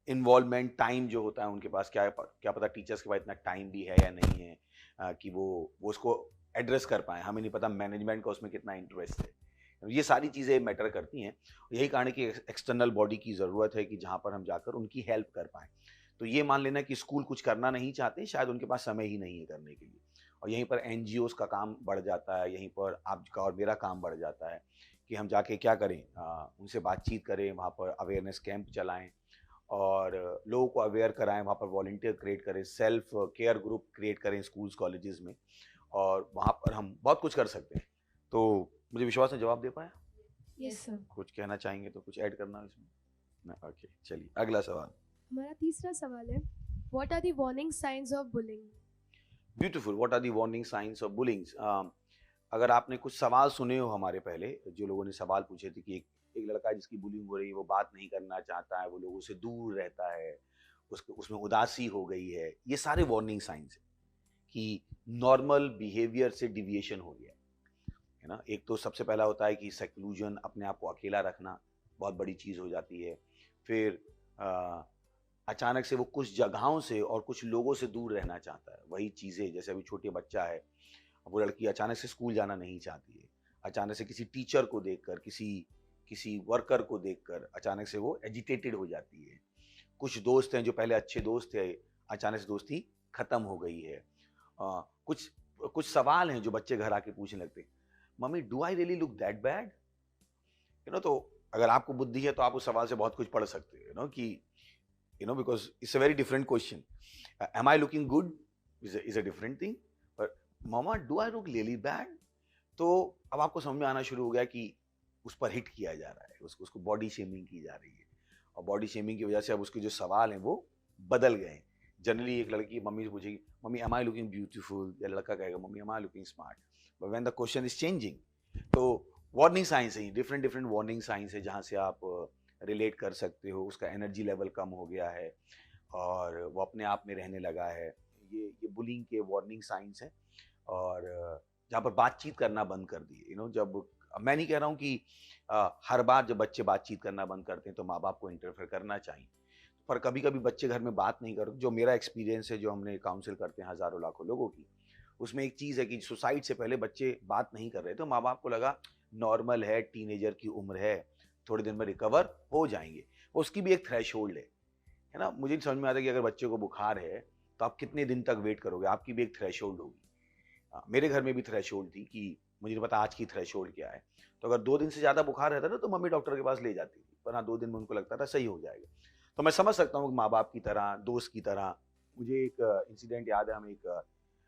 इन्वॉल्वमेंट टाइम जो होता है उनके पास, क्या पता टीचर्स के पास इतना टाइम भी है या नहीं है कि वो उसको एड्रेस कर पाए। हमें नहीं पता मैनेजमेंट का उसमें कितना इंटरेस्ट है। ये सारी चीज़ें मैटर करती हैं। यही कारण है कि एक्सटर्नल बॉडी की ज़रूरत है कि जहाँ पर हम जाकर उनकी हेल्प कर पाएँ। तो ये मान लेना कि स्कूल कुछ करना नहीं चाहते, शायद उनके पास समय ही नहीं है करने के लिए, और यहीं पर NGOs का काम बढ़ जाता है, यहीं पर आपका और मेरा काम बढ़ जाता है कि हम जाके क्या करें, उनसे बातचीत करें, वहाँ पर अवेयरनेस कैंप चलाएं और लोगों को अवेयर कराएं, वहाँ पर वॉलंटियर क्रिएट करें, सेल्फ केयर ग्रुप क्रिएट करें स्कूल्स कॉलेजेस में, और वहाँ पर हम बहुत कुछ कर सकते हैं। तो मुझे विश्वास है जवाब दे पाया। Yes sir. कुछ कहना चाहेंगे तो कुछ ऐड करना है इसमें ना? ओके, चलिए अगला सवाल। हमारा तीसरा सवाल है, what are the warning signs of bullying? Beautiful. What are the warning signs of bullying? अगर आपने कुछ सवाल सुने हो हमारे पहले, जो लोगों ने सवाल पूछे थे कि एक लड़का जिसकी बुलिंग हो रही है वो बात नहीं करना चाहता है, वो लोगों से दूर रहता है, उसमें उदासी हो गई है, ये सारे वार्निंग साइंस है कि नॉर्मल बिहेवियर से डिविएशन हो गया है ना। एक तो सबसे पहला होता है कि सेक्लूजन, अपने आप को अकेला रखना बहुत बड़ी चीज़ हो जाती है। फिर अचानक से वो कुछ जगहों से और कुछ लोगों से दूर रहना चाहता है। वही चीज़ें, जैसे अभी छोटे बच्चा है, वो लड़की अचानक से स्कूल जाना नहीं चाहती है, अचानक से किसी टीचर को देखकर, किसी वर्कर को देखकर अचानक से वो एजिटेटेड हो जाती है। कुछ दोस्त हैं जो पहले अच्छे दोस्त थे, अचानक से दोस्ती खत्म हो गई है। कुछ सवाल हैं जो बच्चे घर आके पूछने लगते हैं, mummy do I really look that bad? तो अगर आपको बुद्धि है तो आप उस सवाल से बहुत कुछ पढ़ सकते हो, कि because it's a very different question. Am I looking good? Is a different thing. But Mama, do I look really bad? तो अब आपको समझ में आना शुरू हो गया कि उस पर हिट किया जा रहा है, उसको बॉडी शेमिंग की जा रही है, और बॉडी शेमिंग की वजह से अब उसके जो सवाल हैं वो बदल गए हैं। जनरली एक लड़की मम्मी से पूछेगी, mummy am I looking beautiful? या लड़का कहेगा, mummy am I looking smart? But when the question is changing, तो वार्निंग साइंस है, डिफरेंट वार्निंग साइंस है जहाँ से आप रिलेट कर सकते हो। उसका एनर्जी लेवल कम हो गया है और वो अपने आप में रहने लगा है। ये बुलिंग के वार्निंग साइंस हैं। और जहाँ पर बातचीत करना बंद कर दिए, जब, मैं नहीं कह रहा हूँ कि हर बार जब बच्चे बातचीत करना बंद करते हैं तो माँ बाप को इंटरफेयर करना चाहिए, पर कभी कभी बच्चे घर में बात नहीं करते। जो मेरा एक्सपीरियंस है, जो हमने काउंसिल करते हैं हज़ारों लाखों लोगों की, उसमें एक चीज़ है कि सुसाइड से पहले बच्चे बात नहीं कर रहे, तो माँ बाप को लगा नॉर्मल है, टीनेजर की उम्र है, थोड़े दिन में रिकवर हो जाएंगे। उसकी भी एक थ्रेशोल्ड है ना। मुझे समझ में आता है कि अगर बच्चे को बुखार है तो आप कितने दिन तक वेट करोगे, आपकी भी एक थ्रेशोल्ड होगी। मेरे घर में भी थ्रेशोल्ड थी कि मुझे नहीं पता आज की थ्रेशोल्ड क्या है। तो अगर 2 दिन से ज़्यादा बुखार रहता ना तो मम्मी डॉक्टर के पास ले जाती थी, पर हाँ 2 दिन में उनको लगता था सही हो जाएगा। तो मैं समझ सकता हूँ माँ बाप की तरह, दोस्त की तरह। मुझे एक इंसिडेंट याद है,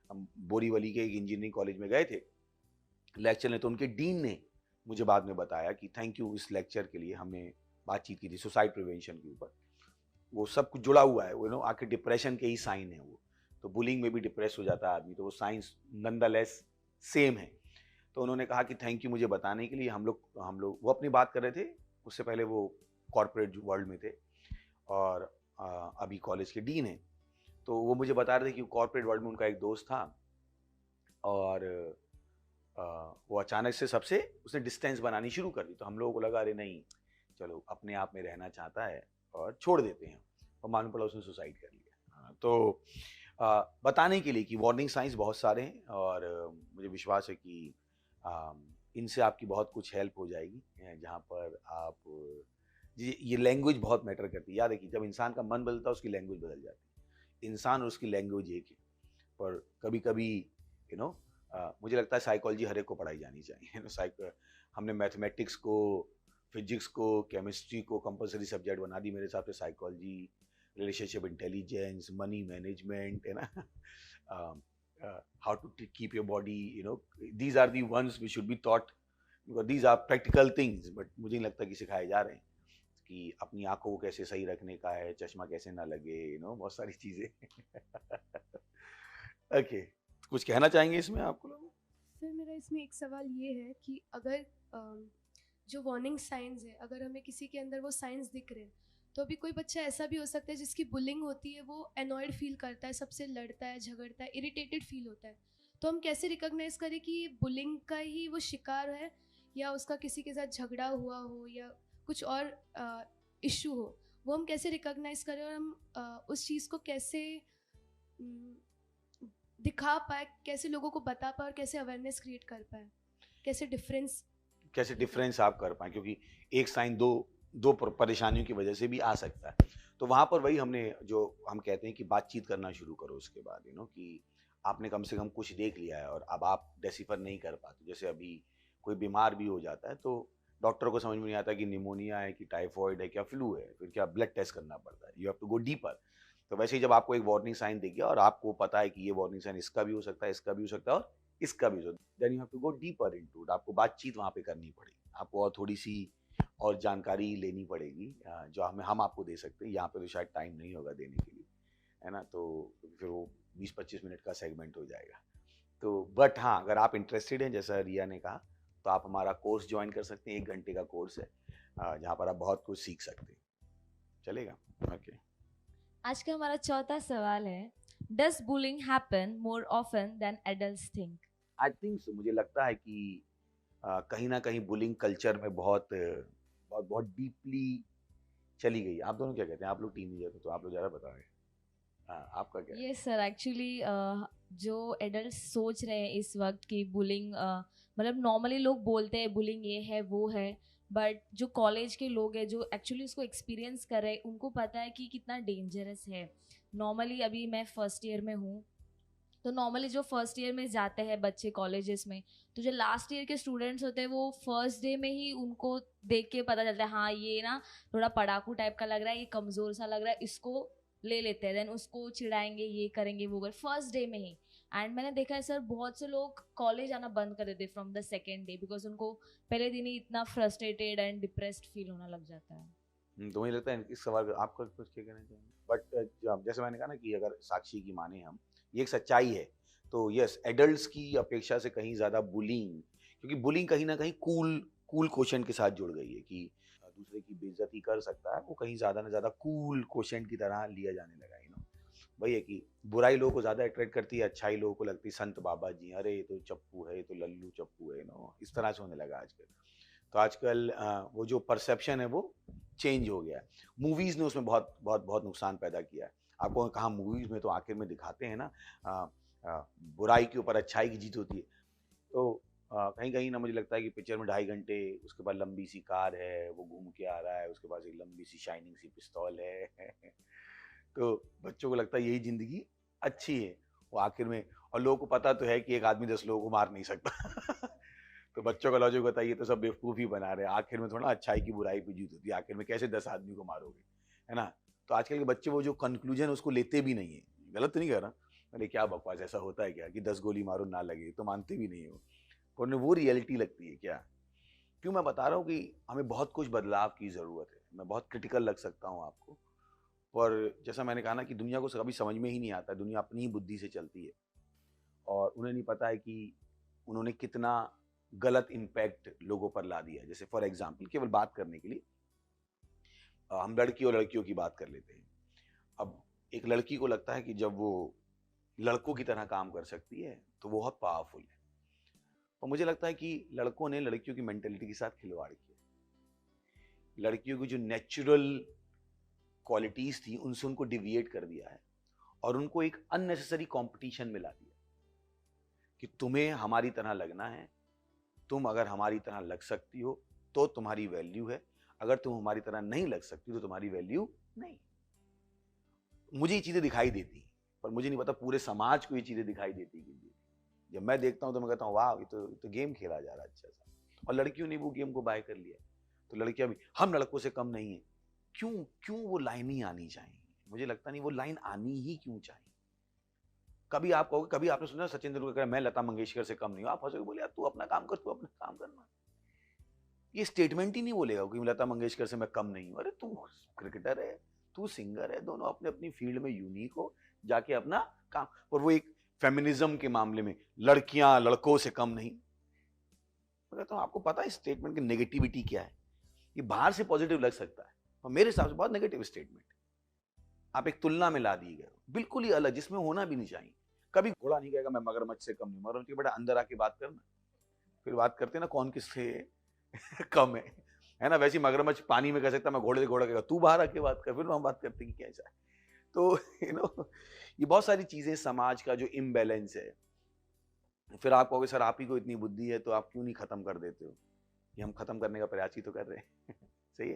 हम बोरीवली के एक इंजीनियरिंग कॉलेज में गए थे लेक्चर में, तो उनके डीन ने मुझे बाद में बताया कि थैंक यू, इस लेक्चर के लिए हमने बातचीत की थी सुसाइड प्रिवेंशन के ऊपर। वो सब कुछ जुड़ा हुआ है, वो आखिर डिप्रेशन के ही साइन है वो। तो बुलिंग में भी डिप्रेस हो जाता है आदमी, तो वो साइंस नॉनदलेस सेम है। तो उन्होंने कहा कि थैंक यू मुझे बताने के लिए। हम लोग वो अपनी बात कर रहे थे, उससे पहले वो कॉर्पोरेट वर्ल्ड में थे और अभी कॉलेज के डीन हैं। तो वो मुझे बता रहे थे कि कॉर्पोरेट वर्ल्ड में उनका एक दोस्त था और वो अचानक से सबसे उसने डिस्टेंस बनानी शुरू कर दी। तो हम लोगों को लगा अरे नहीं, चलो अपने आप में रहना चाहता है और छोड़ देते हैं, और मालूम पड़ा उसने सुसाइड कर लिया। तो बताने के लिए कि वार्निंग साइंस बहुत सारे हैं, और मुझे विश्वास है कि इनसे आपकी बहुत कुछ हेल्प हो जाएगी। जहाँ पर आप, ये लैंग्वेज बहुत मैटर करती है। याद है कि जब इंसान का मन बदलता है उसकी लैंग्वेज बदल जाती है। इंसान और उसकी लैंग्वेज एक है, पर कभी कभी मुझे लगता है साइकोलॉजी हर एक को पढ़ाई जानी चाहिए। हमने मैथमेटिक्स को, फिजिक्स को, केमिस्ट्री को कंपलसरी सब्जेक्ट बना दी। मेरे हिसाब से psychology, relationship intelligence, money management, है ना, how to keep your body, these are the ones we should be taught, because these are practical things. But मुझे नहीं लगता कि सिखाए जा रहे हैं कि अपनी आंखों को कैसे सही रखने का है, चश्मा कैसे ना लगे, बहुत सारी चीज़ें। ओके, कुछ कहना चाहेंगे इसमें आपको लोग? सर मेरा इसमें एक सवाल ये है कि अगर जो वार्निंग साइंस है, अगर हमें किसी के अंदर वो साइंस दिख रहे हैं, तो अभी कोई बच्चा ऐसा भी हो सकता है जिसकी बुलिंग होती है, वो एनॉयड फील करता है, सबसे लड़ता है, झगड़ता है, इरिटेटेड फील होता है। तो हम कैसे रिकॉग्नाइज करें कि बुलिंग का ही वो शिकार है, या उसका किसी के साथ झगड़ा हुआ हो या कुछ और इशू हो, वो हम कैसे रिकॉग्नाइज करें और हम उस चीज़ को कैसे दिखा पाए, कैसे लोगों को बता पाए और कैसे अवेयरनेस क्रिएट कर पाए, कैसे डिफरेंस आप कर पाए, क्योंकि एक साइन दो परेशानियों की वजह से भी आ सकता है। तो वहाँ पर वही जो हम कहते हैं कि बातचीत करना शुरू करो उसके बाद, कि आपने कम से कम कुछ देख लिया है और अब आप डेसिफर नहीं कर पाते। जैसे अभी कोई बीमार भी हो जाता है तो डॉक्टर को समझ में नहीं आता कि निमोनिया है कि टाइफॉइड है क्या फ्लू है, फिर क्या ब्लड टेस्ट करना पड़ता है, you have to go deeper. तो वैसे ही जब आपको एक वार्निंग साइन दिख गया और आपको पता है कि ये वार्निंग साइन इसका भी हो सकता है, इसका भी हो सकता है और इसका भी हो सकता है, then you have to go deeper into it. आपको बातचीत वहाँ पे करनी पड़ेगी, आपको और थोड़ी सी और जानकारी लेनी पड़ेगी जो हम आपको दे सकते हैं। यहाँ पे तो शायद टाइम नहीं होगा देने के लिए, है ना, तो फिर वो 20-25 मिनट का सेगमेंट हो जाएगा। तो बट हाँ, अगर आप इंटरेस्टेड हैं जैसा रिया ने कहा, तो आप हमारा कोर्स ज्वाइन कर सकते हैं। 1 घंटे का कोर्स है जहाँ पर आप बहुत कुछ सीख सकते हैं। चलेगा? ओके। आज का हमारा चौथा सवाल है, does bullying happen more often than adults think? I think so. मुझे लगता है कि कहीं ना कहीं बुलिंग कल्चर में बहुत बहुत बहुत डीपली चली गई। आप दोनों क्या कहते हैं? आप लोग टीनेजर हो तो आप लोग ज़्यादा बताएं। हाँ, आपका क्या है? ये सर एक्चुअली जो एडल्ट सोच रहे हैं इस वक्त की बुलिंग, मतलब नॉर्मली लोग बोलते हैं बुलिंग ये है वो है, बट जो कॉलेज के लोग हैं जो एक्चुअली उसको एक्सपीरियंस कर रहे हैं उनको पता है कि कितना डेंजरस है। नॉर्मली अभी मैं फर्स्ट ईयर में हूँ, तो नॉर्मली जो फर्स्ट ईयर में जाते हैं बच्चे कॉलेजेस में, तो जो लास्ट ईयर के स्टूडेंट्स होते हैं वो फर्स्ट डे में ही उनको देख के पता चलता है हाँ ये ना थोड़ा पढ़ाकू टाइप का लग रहा है, ये कमज़ोर सा लग रहा है, इसको ले लेते हैं, देन उसको चिढ़ाएंगे, ये करेंगे वो कर फर्स्ट डे में ही। एंड मैंने देखा है सर बहुत से लोग कॉलेज आना बंद कर देते from the second day, because उनको पहले दिन ही इतना फ्रस्ट्रेटेड एंड डिप्रेस्ड फील होना लग जाता है। तो मुझे लगता है इस सवाल का आपका कुछ क्या कहना चाहिए? बट जैसे मैंने कहा ना कि अगर साक्षी की माने हम, ये एक सच्चाई है, तो यस, एडल्ट्स की अपेक्षा से कहीं ज़्यादा बुलिंग, क्योंकि बुलिंग कहीं ना कहीं कूल क्वेश्चन के साथ जुड़ गई है कि दूसरे की बेइज्जती कर सकता है, वो कहीं ज़्यादा ना ज़्यादा कूल क्वेश्चन की तरह लिया जाने लगा है। वही है कि बुराई लोगों को ज़्यादा अट्रैक्ट करती है, अच्छाई लोगों को लगती है संत बाबा जी, अरे ये तो चप्पू है, ये तो लल्लू चप्पू है, इस तरह से होने लगा आजकल। तो आजकल वो जो परसेप्शन है वो चेंज हो गया है। मूवीज़ ने उसमें बहुत बहुत बहुत नुकसान पैदा किया है। आपको कहा मूवीज़ में तो आखिर में दिखाते हैं ना बुराई के ऊपर अच्छाई की जीत होती है। तो कहीं कहीं ना मुझे लगता है कि पिक्चर में 2.5 घंटे, उसके बाद लंबी सी कार है, वो घूम के आ रहा है, उसके पास एक लंबी सी शाइनिंग सी पिस्तौल है तो बच्चों को लगता है यही ज़िंदगी अच्छी है वो आखिर में, और लोगों को पता तो है कि एक आदमी 10 लोगों को मार नहीं सकता तो बच्चों का लॉजिक होता है ये तो सब बेवकूफ़ी बना रहे हैं, आखिर में थोड़ा अच्छाई की बुराई पे जीत होती है, आखिर में कैसे 10 आदमी को मारोगे, है ना। तो आजकल के बच्चे वो जो कंक्लूजन उसको लेते भी नहीं है। गलत तो नहीं कह रहा, अरे क्या बकवास, ऐसा होता है क्या कि 10 गोली मारो ना लगे, तो मानते भी नहीं हो, पर उन्हें वो रियलिटी लगती है क्या। क्यों मैं बता रहा हूँ कि हमें बहुत कुछ बदलाव की ज़रूरत है। मैं बहुत क्रिटिकल लग सकता हूँ आपको, पर जैसा मैंने कहा ना कि दुनिया को कभी समझ में ही नहीं आता, दुनिया अपनी ही बुद्धि से चलती है और उन्हें नहीं पता है कि उन्होंने कितना गलत इम्पैक्ट लोगों पर ला दिया है। जैसे फॉर एग्जांपल, केवल बात करने के लिए हम लड़की और लड़कियों की बात कर लेते हैं। अब एक लड़की को लगता है कि जब वो लड़कों की तरह काम कर सकती है तो वो बहुत पावरफुल है, और मुझे लगता है कि लड़कों ने लड़कियों की मेंटेलिटी के साथ खिलवाड़ किया। लड़कियों की जो नेचुरल क्वालिटीज थी उनसे उनको डिविएट कर दिया है और उनको एक अननेसेसरी कंपटीशन में ला दिया कि तुम्हें हमारी तरह लगना है, तुम अगर हमारी तरह लग सकती हो तो तुम्हारी वैल्यू है, अगर तुम हमारी तरह नहीं लग सकती तो तुम्हारी वैल्यू नहीं। मुझे ये चीजें दिखाई देती, पर मुझे नहीं पता पूरे समाज को ये चीजें दिखाई देती कि जब मैं देखता हूं तो मैं कहता हूँ वाह, ये तो गेम खेला जा रहा है अच्छा सा, और लड़कियों ने वो गेम को बाय कर लिया। तो लड़कियां भी हम लड़कों से कम नहीं है। क्यों वो लाइन ही आनी चाहिए? मुझे लगता नहीं वो लाइन आनी ही क्यों चाहिए। कभी आप कहोगे, कभी आपने सुना सचिन तेंदुलकर मैं लता मंगेशकर से कम नहीं हूं, आप हंसोगे, बोले यार तू अपना काम कर, तू अपना काम करना। ये स्टेटमेंट ही नहीं बोलेगा कि लता मंगेशकर से मैं कम नहीं हूं। अरे तू क्रिकेटर है, तू सिंगर है, दोनों अपने अपनी फील्ड में यूनिक हो, जाके अपना काम। और वो एक फेमिनिज्म के मामले में लड़कियां लड़कों से कम नहीं। मैं कहता हूं आपको पता है स्टेटमेंट की नेगेटिविटी क्या है? ये बाहर से पॉजिटिव लग सकता है और मेरे हिसाब से बहुत नेगेटिव स्टेटमेंट। आप एक तुलना में ला दिए गए बिल्कुल ही अलग, जिसमें होना भी नहीं चाहिए। कभी घोड़ा नहीं कहेगा मैं मगरमच्छ से कम नहीं। मगरमच्छ के बेटा अंदर आके बात करना, फिर बात करते ना कौन किससे कम है ना। वैसे ही मगरमच्छ पानी में कह सकता मैं घोड़े से, घोड़ा कहेगा तू बाहर आके बात कर, फिर हम बात करते कि कैसा है। तो ये बहुत सारी चीजें समाज का जो इम्बैलेंस है। फिर आप कहोगे सर आप ही को इतनी बुद्धि है तो आप क्यों नहीं खत्म कर देते हो? ये हम खत्म करने का प्रयास ही तो कर रहे हैं सही है।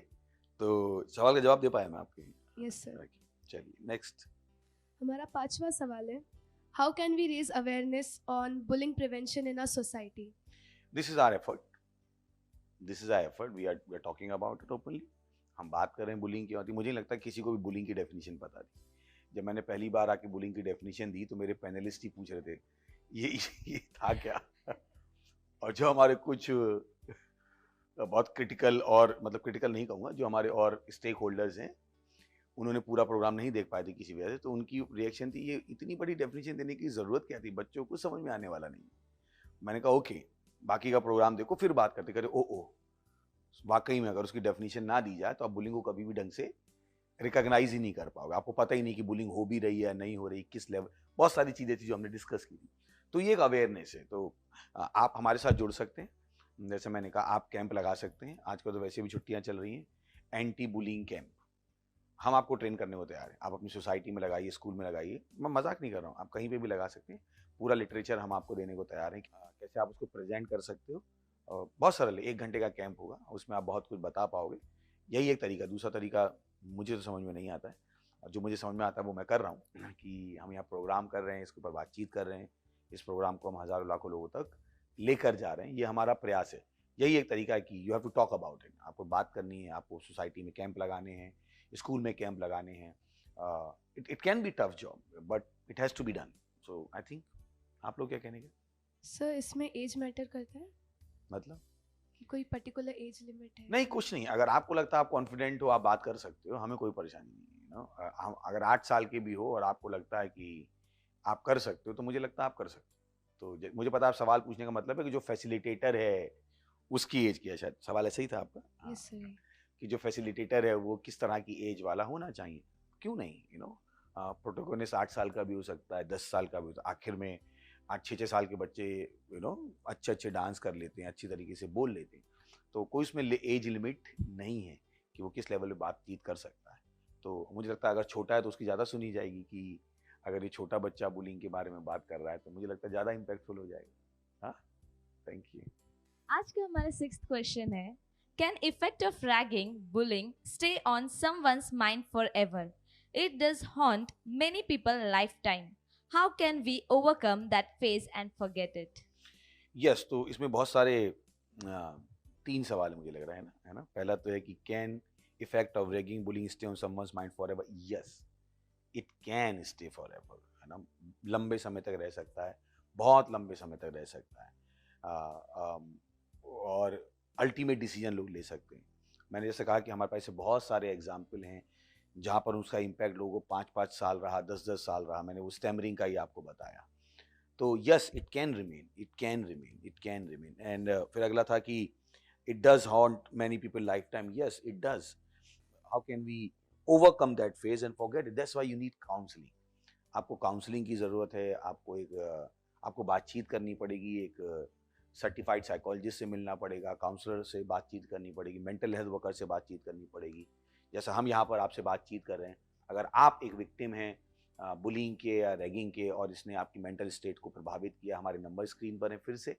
तो सवाल का जवाब दे पाया मैं आपके? Yes sir. चलिए नेक्स्ट। हमारा 5वां सवाल है, how can we raise awareness on bullying prevention in our society? This is our effort. This is our effort, we are talking about it openly. हम बात कर रहे हैं बुलिंग की। मुझे नहीं लगता किसी को भी बुलिंग की डेफिनेशन पता थी। जब मैंने पहली बार आके बुलिंग की डेफिनेशन दी तो मेरे पैनलिस्ट ही पूछ रहे थे ये था क्या। और जो हमारे कुछ बहुत क्रिटिकल, और मतलब क्रिटिकल नहीं कहूँगा, जो हमारे और स्टेक होल्डर्स हैं, उन्होंने पूरा प्रोग्राम नहीं देख पाए थे किसी वजह से, तो उनकी रिएक्शन थी ये इतनी बड़ी डेफिनेशन देने की ज़रूरत क्या थी, बच्चों को समझ में आने वाला नहीं। मैंने कहा ओके, बाकी का प्रोग्राम देखो फिर बात करते। करे ओ वाकई में अगर उसकी डेफिनेशन ना दी जाए तो आप बुलिंग को कभी भी ढंग से रिकॉग्नाइज ही नहीं कर पाओगे। आपको पता ही नहीं कि बुलिंग हो भी रही है नहीं हो रही, किस लेवल, बहुत सारी चीज़ें थी जो हमने डिस्कस की थी। तो ये एक अवेयरनेस है। तो आप हमारे साथ जुड़ सकते हैं। जैसे मैंने कहा, आप कैंप लगा सकते हैं। आजकल तो वैसे भी छुट्टियां चल रही हैं, एंटी बुलिंग कैंप हम आपको ट्रेन करने को तैयार हैं। आप अपनी सोसाइटी में लगाइए, स्कूल में लगाइए, मैं मजाक नहीं कर रहा हूँ, आप कहीं पे भी लगा सकते हैं। पूरा लिटरेचर हम आपको देने को तैयार हैं, कैसे आप उसको प्रेजेंट कर सकते हो। बहुत सरल है, 1 घंटे का कैंप होगा, उसमें आप बहुत कुछ बता पाओगे। यही एक तरीका। दूसरा तरीका मुझे तो समझ में नहीं आता है। जो मुझे समझ में आता है वो मैं कर रहा हूँ कि हम यहाँ प्रोग्राम कर रहे हैं, इसके ऊपर बातचीत कर रहे हैं, इस प्रोग्राम को हम हज़ारों लाखों लोगों तक लेकर जा रहे हैं। ये हमारा प्रयास है। यही एक तरीका है कि you have to talk about it. आपको बात करनी है, आपको सोसाइटी में कैंप लगाने हैं, स्कूल में कैंप लगाने हैं। It can be tough job but it has to be done. So I think, आप लोग क्या कहने के? सर इसमें एज मैटर करता है? मतलब कि कोई पर्टिकुलर एज लिमिट है? नहीं, कुछ नहीं। अगर आपको लगता है आप कॉन्फिडेंट हो, आप बात कर सकते हो, हमें कोई परेशानी नहीं है। हम अगर 8 साल के भी हो और आपको लगता है कि आप कर सकते हो, तो मुझे लगता है आप कर सकते हो। तो मुझे पता है आप सवाल पूछने का मतलब है कि जो फैसिलिटेटर है उसकी एज की है, शायद सवाल ऐसा ही था आपका। Yes sir. कि जो फैसिलिटेटर है वो किस तरह की एज वाला होना चाहिए। क्यों नहीं, प्रोटोगोनिस्ट 8 साल का भी हो सकता है, 10 साल का भी हो सकता है। आखिर में 8-6 साल के बच्चे अच्छे डांस कर लेते हैं, अच्छी तरीके से बोल लेते हैं। तो कोई उसमें एज लिमिट नहीं है कि वो किस लेवल पे बातचीत कर सकता है। तो मुझे लगता है अगर छोटा है तो उसकी ज़्यादा सुनी जाएगी, कि अगर ये छोटा बच्चा बुलिंग के बारे में बात कर रहा है तो मुझे लगता है ज़्यादा इम्पैक्टफुल हो जाएगा। हाँ, थैंक यू। आज का हमारा 6th क्वेश्चन है, can effect of ragging, bullying stay on someone's mind forever? It does haunt many people lifetime. How can we overcome that phase and forget it? Yes, तो इसमें बहुत सारे 3 सवाल मुझे लग रहा है ना। पहला तो है कि can effect of ragging, bullying stay on someone's mind forever? Yes, it can stay forever, है ना। लंबे समय तक रह सकता है, बहुत लंबे समय तक रह सकता है। और अल्टीमेट डिसीजन लोग ले सकते हैं। मैंने जैसे कहा कि हमारे पास ऐसे बहुत सारे एग्जाम्पल हैं जहाँ पर उसका इम्पैक्ट लोगों को 5-5 साल रहा, 10-10 साल रहा। मैंने वो स्टैमरिंग का ही आपको बताया। तो yes, it can remain, it can remain, it can remain. And फिर अगला था कि it does haunt many people life time. Yes, it does. How can we overcome that phase and forget it? That's why you need counselling. आपको काउंसलिंग की ज़रूरत है। आपको बातचीत करनी पड़ेगी, एक सर्टिफाइड साइकोलॉजिस्ट से मिलना पड़ेगा, काउंसलर से बातचीत करनी पड़ेगी, मेंटल हेल्थ वर्कर से बातचीत करनी पड़ेगी। जैसा हम यहाँ पर आपसे बातचीत कर रहे हैं, अगर आप एक विक्टिम हैं बुलिंग के या रैगिंग के और इसने आपकी मेंटल स्टेट को प्रभावित किया, हमारे नंबर स्क्रीन पर हैं, फिर से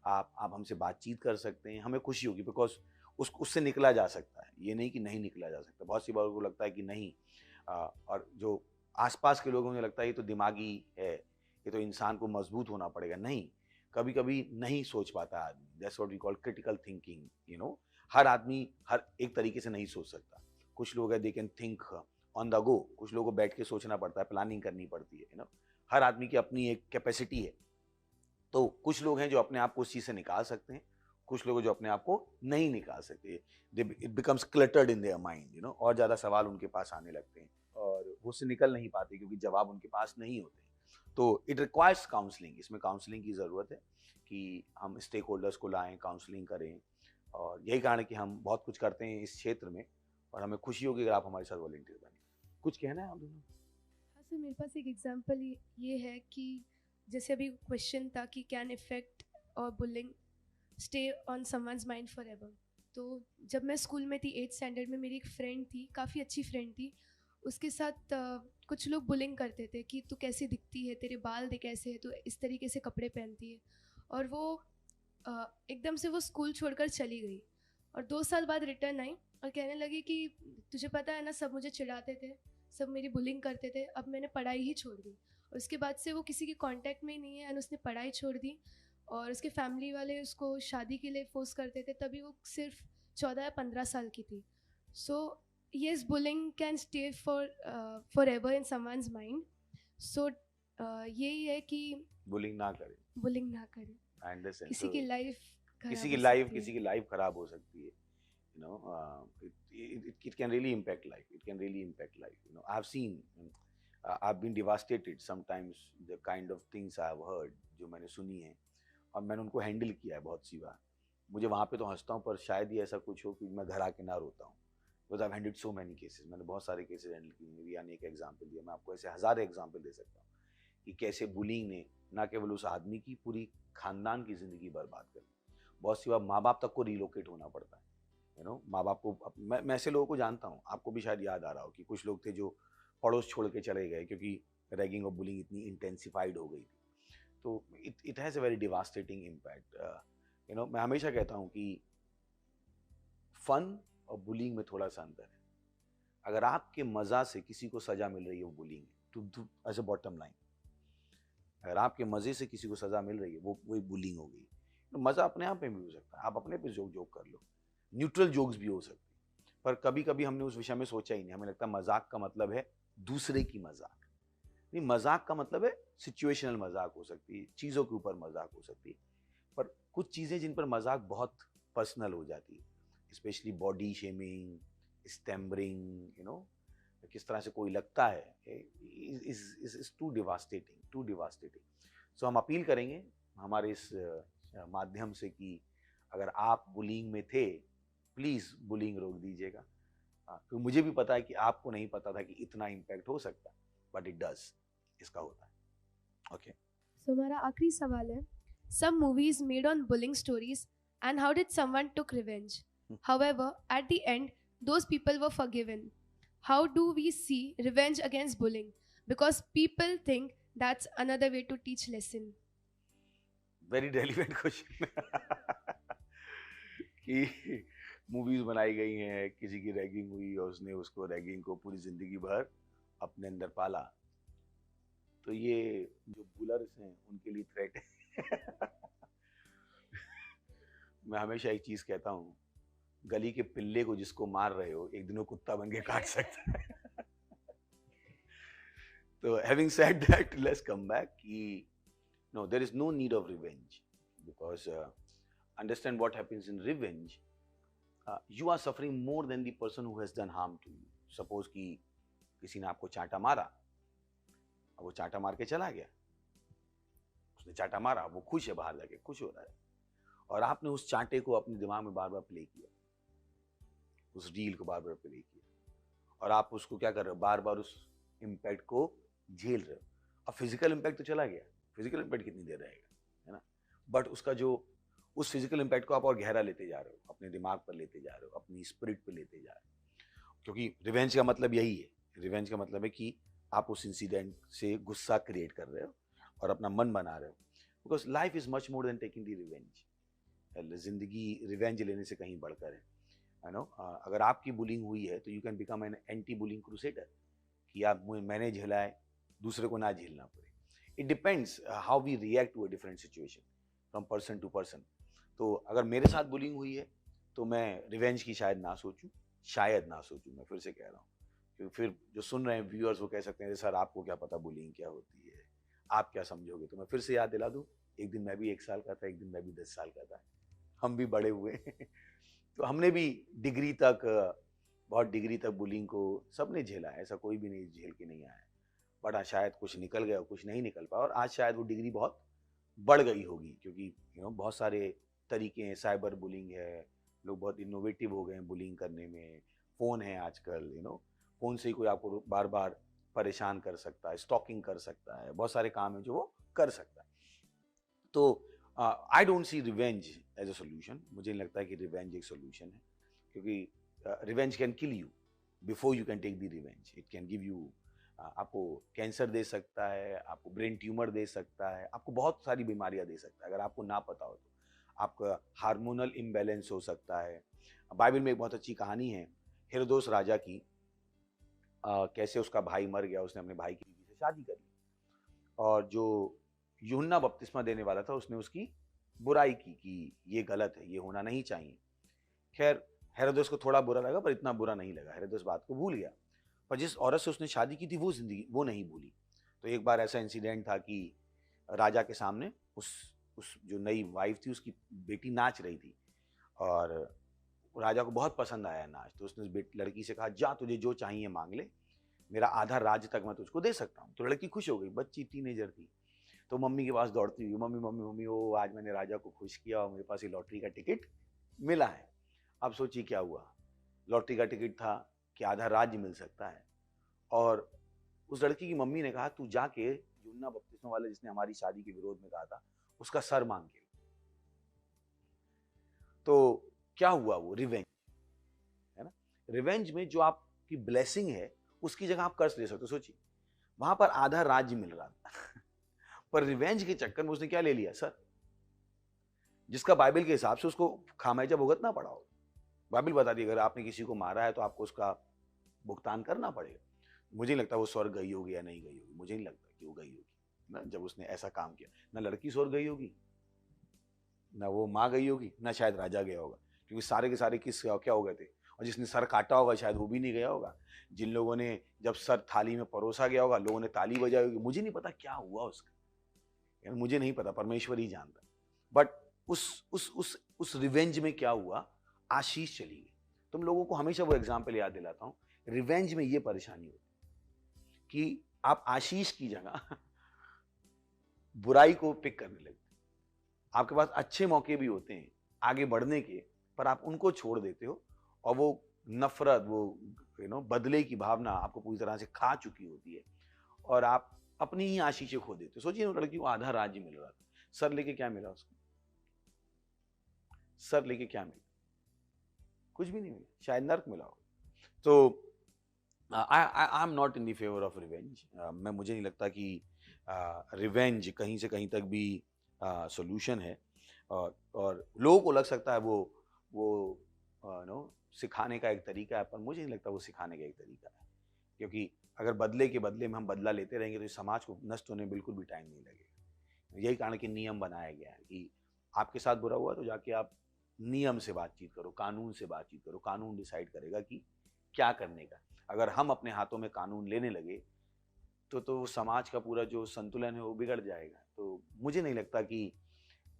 आप हमसे बातचीत कर सकते हैं। हमें खुशी होगी, बिकॉज उससे निकला जा सकता है। ये नहीं कि नहीं निकला जा सकता। बहुत सी बार को लगता है कि नहीं, और जो आसपास के लोगों को लगता है ये तो दिमागी है, ये तो इंसान को मजबूत होना पड़ेगा। नहीं, कभी कभी नहीं सोच पाता आदमी। That's what we call critical thinking. हर आदमी हर एक तरीके से नहीं सोच सकता। कुछ लोग है they can think on the go, कुछ लोगों को बैठ के सोचना पड़ता है, प्लानिंग करनी पड़ती है। हर आदमी की अपनी एक कैपेसिटी है। तो कुछ लोग हैं जो अपने आप को उस चीज़ से निकाल सकते हैं, कुछ लोग जो अपने आप को नहीं निकाल सकते। It becomes cluttered in their mind, और ज़्यादा सवाल उनके पास आने लगते हैं और वो उससे निकल नहीं पाते क्योंकि जवाब उनके पास नहीं होते। तो इट रिक्वायर्स काउंसलिंग। इसमें काउंसलिंग की ज़रूरत है कि हम स्टेक होल्डर्स को लाएँ, काउंसलिंग करें। और यही कारण है कि हम बहुत कुछ करते हैं इस क्षेत्र में और हमें खुशी होगी अगर आप हमारे साथ वॉलंटियर बने। कुछ कहना है आप दोनों? हाँ सर, मेरे पास एक एग्जांपल ये है कि जैसे अभी क्वेश्चन था कि कैन इफेक्ट और bullying stay on someone's mind forever. तो जब मैं स्कूल में थी 8th स्टैंडर्ड में, मेरी एक फ्रेंड थी, काफ़ी अच्छी फ्रेंड थी। उसके साथ कुछ लोग बुलिंग करते थे कि तू कैसी दिखती है, तेरे बाल देख कैसे है, तू इस तरीके से कपड़े पहनती है। और वो एकदम से वो स्कूल छोड़कर चली गई और 2 साल बाद रिटर्न आई और कहने लगी कि तुझे पता है ना, सब मुझे चिढ़ाते थे, सब मेरी बुलिंग करते थे, अब मैंने पढ़ाई ही छोड़ दी। और उसके बाद से वो किसी के कांटेक्ट में ही नहीं है एंड उसने पढ़ाई छोड़ दी और उसके फैमिली वाले उसको शादी के लिए फोर्स करते थे, तभी वो सिर्फ 14 या 15 साल की थी. सो yes, bullying can stay forever in someone's mind. So यही है कि बुलिंग ना करें. बुलिंग ना करें. I understand. किसी की लाइफ किसी की लाइफ खराब हो सकती है. You know, it can really impact life. It can really impact life. You know, I've seen, I've been devastated sometimes. The kind of things I've heard, जो मैंने सुनी है, और मैंने उनको हैंडल किया है बहुत सी बार. मुझे वहाँ पे तो हंसता हूँ, पर शायद ही ऐसा कुछ हो कि मैं घर आके ना रोता हूँ. Because I've handled so many cases. मैंने बहुत सारे केसेस हैंडल किए. रिया ने एक एग्जाम्पल दिया, मैं आपको ऐसे हज़ार एग्जाम्पल दे सकता हूँ कि कैसे बुलिंग ने ना केवल उस आदमी की, पूरी खानदान की ज़िंदगी बर्बाद कर दी. बहुत सी बार माँ बाप तक को रिलोकेट होना पड़ता है. यू नो, माँ बाप को, मैं ऐसे लोगों को जानता हूँ, आपको भी शायद याद आ रहा हो कि कुछ लोग थे जो पड़ोस छोड़ के चले गए क्योंकि रैगिंग और बुलिंग इतनी इंटेंसिफाइड हो गई थी. तो it has a very devastating impact. You know, मैं हमेशा कहता हूँ कि फन और बुलिंग में थोड़ा सा अंतर है. अगर आपके मज़ा से किसी को सज़ा मिल रही है, वो बुलिंग है. To as a bottom line, अगर आपके मज़े से किसी को सज़ा मिल रही है, वो वही बुलिंग हो गई. तो मज़ा अपने आप में भी हो सकता है, आप अपने पे जोक कर लो. न्यूट्रल जोक्स भी हो सकते हैं, पर कभी कभी हमने उस विषय में सोचा ही नहीं. हमें लगता है मजाक का मतलब है दूसरे की मजाक. नहीं, मजाक का मतलब है सिचुएशनल मजाक हो सकती है, चीज़ों के ऊपर मजाक हो सकती है. पर कुछ चीज़ें जिन पर मजाक बहुत पर्सनल हो जाती है, specially body shaming, stammering, you know, किस तरह से कोई लगता है, इज टू डिवास्टेटिंग. सो हम अपील करेंगे हमारे इस माध्यम से कि अगर आप बुलिंग में थे, प्लीज़ बुलिंग रोक दीजिएगा. क्योंकि मुझे भी पता है कि आपको नहीं पता था कि इतना इम्पैक्ट हो सकता है, बट इट डज, इसका होता है. ओके, सो हमारा आखिरी सवाल है, some movies made on bullying stories, and how did someone took revenge? However, at the end, those people were forgiven. How do we see revenge against bullying? Because people think that's another way to teach lesson. Very relevant question. कि मूवीज बनाई गई हैं, किसी की रैगिंग हुई और उसने उसको रैगिंग को पूरी जिंदगी भर अपने अंदर पाला, तो ये जो बुलर्स हैं उनके लिए थ्रेट है. मैं हमेशा एक चीज कहता हूँ, गली के पिल्ले को जिसको मार रहे हो, एक दिन वो कुत्ता बन के काट सकता है. तो having said that, let's come back कि no, there is no need of revenge, because understand what happens in revenge. You are suffering more than the person who has done harm to you. Suppose कि किसी ने आपको चांटा मारा, अब वो चांटा मार के चला गया, उसने चांटा मारा, वो खुश है, बाहर जाके खुश हो रहा है, और आपने उस चांटे को अपने दिमाग में बार बार प्ले किया, उस रील को बार बार प्ले किया, और आप उसको क्या कर रहे हो, बार बार उस इम्पैक्ट को झेल रहे हो. अब फिजिकल इम्पैक्ट तो चला गया, फिजिकल इम्पैक्ट कितनी देर रहेगा, है ना, बट उसका जो उस फिजिकल इम्पैक्ट को आप और गहरा लेते जा रहे हो, अपने दिमाग पर लेते जा रहे हो, अपनी स्पिरिट पे लेते जा रहे हो. क्योंकि रिवेंज का मतलब यही है. रिवेंज का मतलब है कि आप उस इंसिडेंट से गुस्सा क्रिएट कर रहे हो और अपना मन बना रहे हो. Because life is much more than taking the revenge. जिंदगी रिवेंज लेने से कहीं बढ़कर है. यू नो, अगर आपकी बुलिंग हुई है तो you can become an anti bullying crusader, कि आप मैंने झेला है, दूसरे को ना झेलना पड़े. It depends how we react to a different situation from person to person. तो अगर मेरे साथ बुलिंग हुई है तो मैं रिवेंज की शायद ना सोचूं, मैं फिर से कह रहा हूँ, क्योंकि फिर जो सुन रहे हैं व्यूअर्स वो कह सकते हैं सर आपको क्या पता बुलिंग क्या होती है, आप क्या समझोगे. तो मैं फिर से याद दिला दूं, एक दिन मैं भी 1 साल का था, एक दिन मैं भी 10 साल का था, हम भी बड़े हुए. तो हमने भी बहुत डिग्री तक बुलिंग को सबने झेला है, ऐसा कोई भी नहीं झेल के नहीं आया. बट हाँ, शायद कुछ निकल गया, कुछ नहीं निकल पाया, और आज शायद वो डिग्री बहुत बढ़ गई होगी, क्योंकि यू नो बहुत सारे तरीके हैं. साइबर बुलिंग है, लोग बहुत इनोवेटिव हो गए हैं बुलिंग करने में. फ़ोन है आजकल, यू नो, फ़ोन से ही कोई आपको बार बार परेशान कर सकता है, स्टॉकिंग कर सकता है, बहुत सारे काम हैं जो वो कर सकता है. तो I don't see revenge as a solution. मुझे नहीं लगता है कि रिवेंज एक सोल्यूशन है, क्योंकि revenge can kill you before you can take the revenge. It can give you, आपको कैंसर दे सकता है, आपको ब्रेन ट्यूमर दे सकता है, आपको बहुत सारी बीमारियां दे सकता है. अगर आपको ना पता हो तो आपका हार्मोनल इम्बैलेंस हो सकता है. बाइबल में एक बहुत अच्छी कहानी है हेरोदोस राजा की, कैसे उसका भाई मर गया, उसने अपने भाई की बीवी से शादी कर ली, और जो यूहन्ना बपतिस्मा देने वाला था उसने उसकी बुराई की कि ये गलत है, ये होना नहीं चाहिए। खैर हेरोदेस को थोड़ा बुरा लगा, पर इतना बुरा नहीं लगा। हेरोदेस बात को भूल गया, पर जिस औरत से उसने शादी की थी वो नहीं भूली। तो एक बार ऐसा इंसिडेंट था कि राजा के सामने उस जो नई वाइफ थी उसकी बेटी नाच रही थी, और राजा को बहुत पसंद आया नाच। तो उसने उस लड़की से कहा, जा तुझे जो चाहिए मांग ले, मेरा आधा राज्य तक मैं तुझको दे सकता हूँ। तो लड़की खुश हो गई, बच्ची टीनेजर थी, तो मम्मी के पास दौड़ती हुई, मम्मी मम्मी मम्मी ओ आज मैंने राजा को खुश किया और मेरे पास ये लॉटरी का टिकट मिला है। अब सोचिए क्या हुआ, लॉटरी का टिकट था कि आधा राज्य मिल सकता है। और उस लड़की की मम्मी ने कहा, तू जाके यूहन्ना बपतिस्मा वाले जिसने हमारी शादी के विरोध में कहा था उसका सर मांग के। तो क्या हुआ, वो रिवेंज है ना। रिवेंज में जो आपकी ब्लेसिंग है उसकी जगह आप कर्ज ले सकते हो। सोचिए वहां पर आधा राज्य मिल रहा था पर रिवेंज के चक्कर में उसने क्या ले लिया, सर, जिसका बाइबल के हिसाब से उसको खामियाजा भुगतना पड़ा हो। बाइबल बता दी अगर आपने किसी को मारा है तो आपको उसका भुगतान करना पड़ेगा। मुझे नहीं लगता वो स्वर्ग गई होगी या नहीं गई होगी, मुझे नहीं लगता कि वो गई होगी ना, जब उसने ऐसा काम किया। ना लड़की स्वर्ग गई होगी, ना वो माँ गई होगी, ना शायद राजा गया होगा, क्योंकि सारे के सारे किस क्या हो गए थे। और जिसने सर काटा होगा शायद वो भी नहीं गया होगा। जिन लोगों ने जब सर थाली में परोसा गया होगा, लोगों ने ताली बजाई होगी। मुझे नहीं पता क्या हुआ उसका, मुझे नहीं पता, परमेश्वर ही जानता। बट उस रिवेंज में क्या हुआ, आशीष चली गई। तुम लोगों को हमेशा वो एग्जाम्पल याद दिलाता हूं, रिवेंज में ये परेशानी होती कि आप आशीष की जगह बुराई को पिक करने लगते। आपके पास अच्छे मौके भी होते हैं आगे बढ़ने के, पर आप उनको छोड़ देते हो, और वो नफरत, वो बदले की भावना आपको पूरी तरह से खा चुकी होती है, और आप अपनी ही आशीषें खो देते हो। सोचिए लड़की को आधा राज्य मिल रहा था, सर लेके क्या मिला उसको, सर लेके क्या मिला, कुछ भी नहीं मिला, शायद नर्क मिला हो। तो I am not in the favour of revenge. मुझे नहीं लगता कि रिवेंज कहीं से कहीं तक भी सॉल्यूशन है, और लोगों को लग सकता है वो सिखाने का एक तरीका है, पर मुझे नहीं लगता वो सिखाने का एक तरीका है। क्योंकि अगर बदले के बदले में हम बदला लेते रहेंगे तो इस समाज को नष्ट होने में बिल्कुल भी टाइम नहीं लगेगा। यही कारण कि नियम बनाया गया है कि आपके साथ बुरा हुआ तो जाके आप नियम से बातचीत करो, कानून से बातचीत करो। कानून डिसाइड करेगा कि क्या करने का। अगर हम अपने हाथों में कानून लेने लगे तो समाज का पूरा जो संतुलन है वो बिगड़ जाएगा। तो मुझे नहीं लगता कि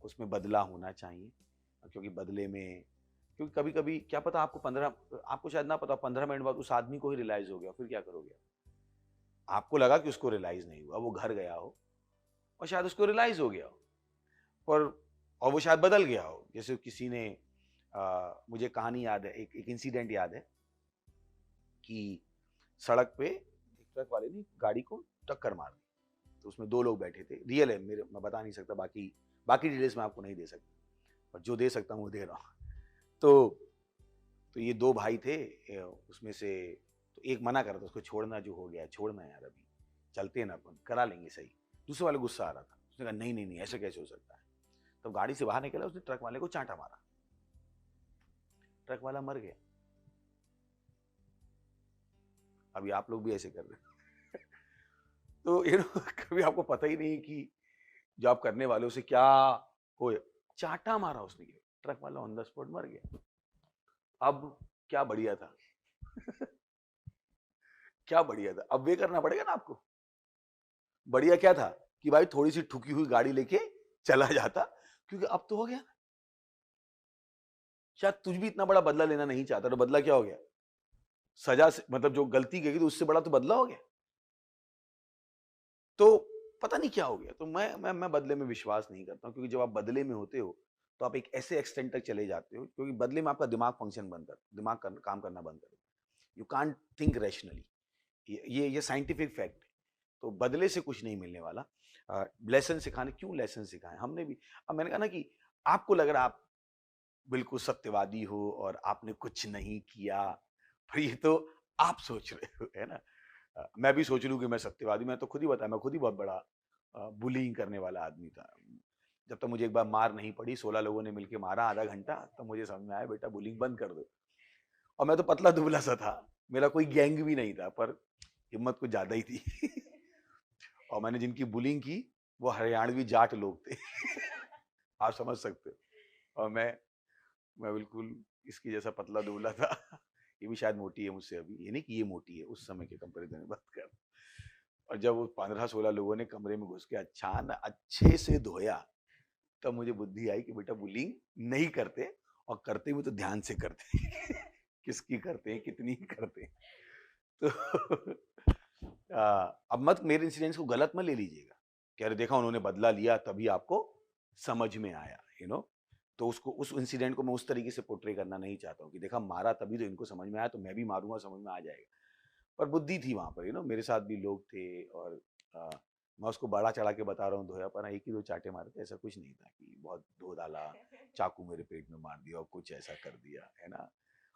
उसमें बदला होना चाहिए, क्योंकि बदले में, क्योंकि कभी कभी क्या पता आपको शायद ना पता 15 मिनट बाद उस आदमी को ही रियलाइज हो गया, फिर क्या करोगे। आपको लगा कि उसको रियलाइज नहीं हुआ, वो घर गया हो और शायद उसको रियलाइज हो गया हो, और वो शायद बदल गया हो। जैसे किसी ने मुझे कहानी याद है, एक इंसिडेंट याद है कि सड़क पे एक ट्रक वाले ने गाड़ी को टक्कर मार दी। तो उसमें 2 लोग बैठे थे, रियल है, मैं बता नहीं सकता, बाकी डिटेल्स मैं आपको नहीं दे सकता, पर जो दे सकता हूँ वो दे रहा हूँ। तो ये 2 भाई थे, उसमें से तो एक मना कर रहा था उसको, छोड़ना जो हो गया छोड़ना यार, अभी चलते हैं ना, अपन करा लेंगे सही। दूसरे वाले गुस्सा आ रहा था, उसने कहा नहीं नहीं नहीं ऐसा कैसे हो सकता है। तो गाड़ी से बाहर निकला, उसने ट्रक वाले को चांटा मारा, ट्रक वाला मर गया। अभी आप लोग भी ऐसे कर रहे हैं तो कभी आपको पता ही नहीं कि जो आप करने वाले उसे क्या हो, चांटा मारा उसने, ट्रक वाला ऑन द स्पॉट मर गया। अब क्या बढ़िया था क्या बढ़िया था, अब वे करना पड़ेगा ना आपको। बढ़िया क्या था कि भाई थोड़ी सी ठुकी हुई गाड़ी लेके चला जाता, क्योंकि अब तो हो गया। शायद तुझ भी इतना बड़ा बदला लेना नहीं चाहता, तो बदला क्या हो गया, सजा से, मतलब जो गलती की गई तो उससे बड़ा तो बदला हो गया। तो पता नहीं क्या हो गया। तो मैं बदले में विश्वास नहीं करता हूं, क्योंकि जब आप बदले में होते हो तो आप एक ऐसे एक्सटेंट तक चले जाते हो, क्योंकि बदले में आपका दिमाग फंक्शन बंद कर, काम करना बंद कर, यू कांट थिंक रैशनली। ये साइंटिफिक फैक्ट है। तो बदले से कुछ नहीं मिलने वाला। लेसन सिखाने, क्यों लेसन सिखाएं, हमने भी। अब मैंने कहा ना कि आपको लग रहा आप बिल्कुल सत्यवादी हो और आपने कुछ नहीं किया, पर ये तो आप सोच रहे हो, है ना। मैं भी सोच लूं कि मैं सत्यवादी, मैं तो खुद ही बताया, मैं खुद ही बहुत बड़ा बुलिंग करने वाला आदमी था। जब तक मुझे एक बार मार नहीं पड़ी, 16 लोगों ने मिलकर मारा आधा घंटा, तब मुझे समझ में आया बेटा बुलिंग बंद कर दो। और मैं तो पतला दुबला सा था, मेरा कोई गैंग भी नहीं था, पर हिम्मत कुछ ज्यादा ही थी और मैंने जिनकी बुलिंग की वो हरियाणवी जाट लोग थे आप समझ सकते हो। और मैं बिल्कुल इसकी जैसा पतला दुबला था। ये भी शायद मोटी है मुझसे अभी, ये नहीं कि ये मोटी है, उस समय के कंपैरिजन में बात कर। और जब वो 15-16 लोगों ने कमरे में घुस के अच्छे से धोया, तब मुझे बुद्धि आई कि बेटा बुलिंग नहीं करते, और करते भी तो ध्यान से करते। किसकी करते हैं, कितनी करते हैं। तो अब मत मेरे इंसिडेंट्स को गलत मत ले लीजिएगा कि अरे देखा उन्होंने बदला लिया तभी आपको समझ में आया, तो उसको, उस इंसिडेंट को मैं उस तरीके से पोर्ट्रे करना नहीं चाहता हूँ कि देखा मारा तभी तो इनको समझ में आया, तो मैं भी मारूंगा, समझ में आ जाएगा। पर बुद्धि थी वहां पर, मेरे साथ भी लोग थे, और मैं उसको बड़ा चढ़ा के बता रहा हूँ धोया, पर एक ही दो चाटे मारे थे, ऐसा कुछ नहीं था कि बहुत धो डाला, चाकू मेरे पेट में मार दिया और कुछ ऐसा कर दिया, है ना।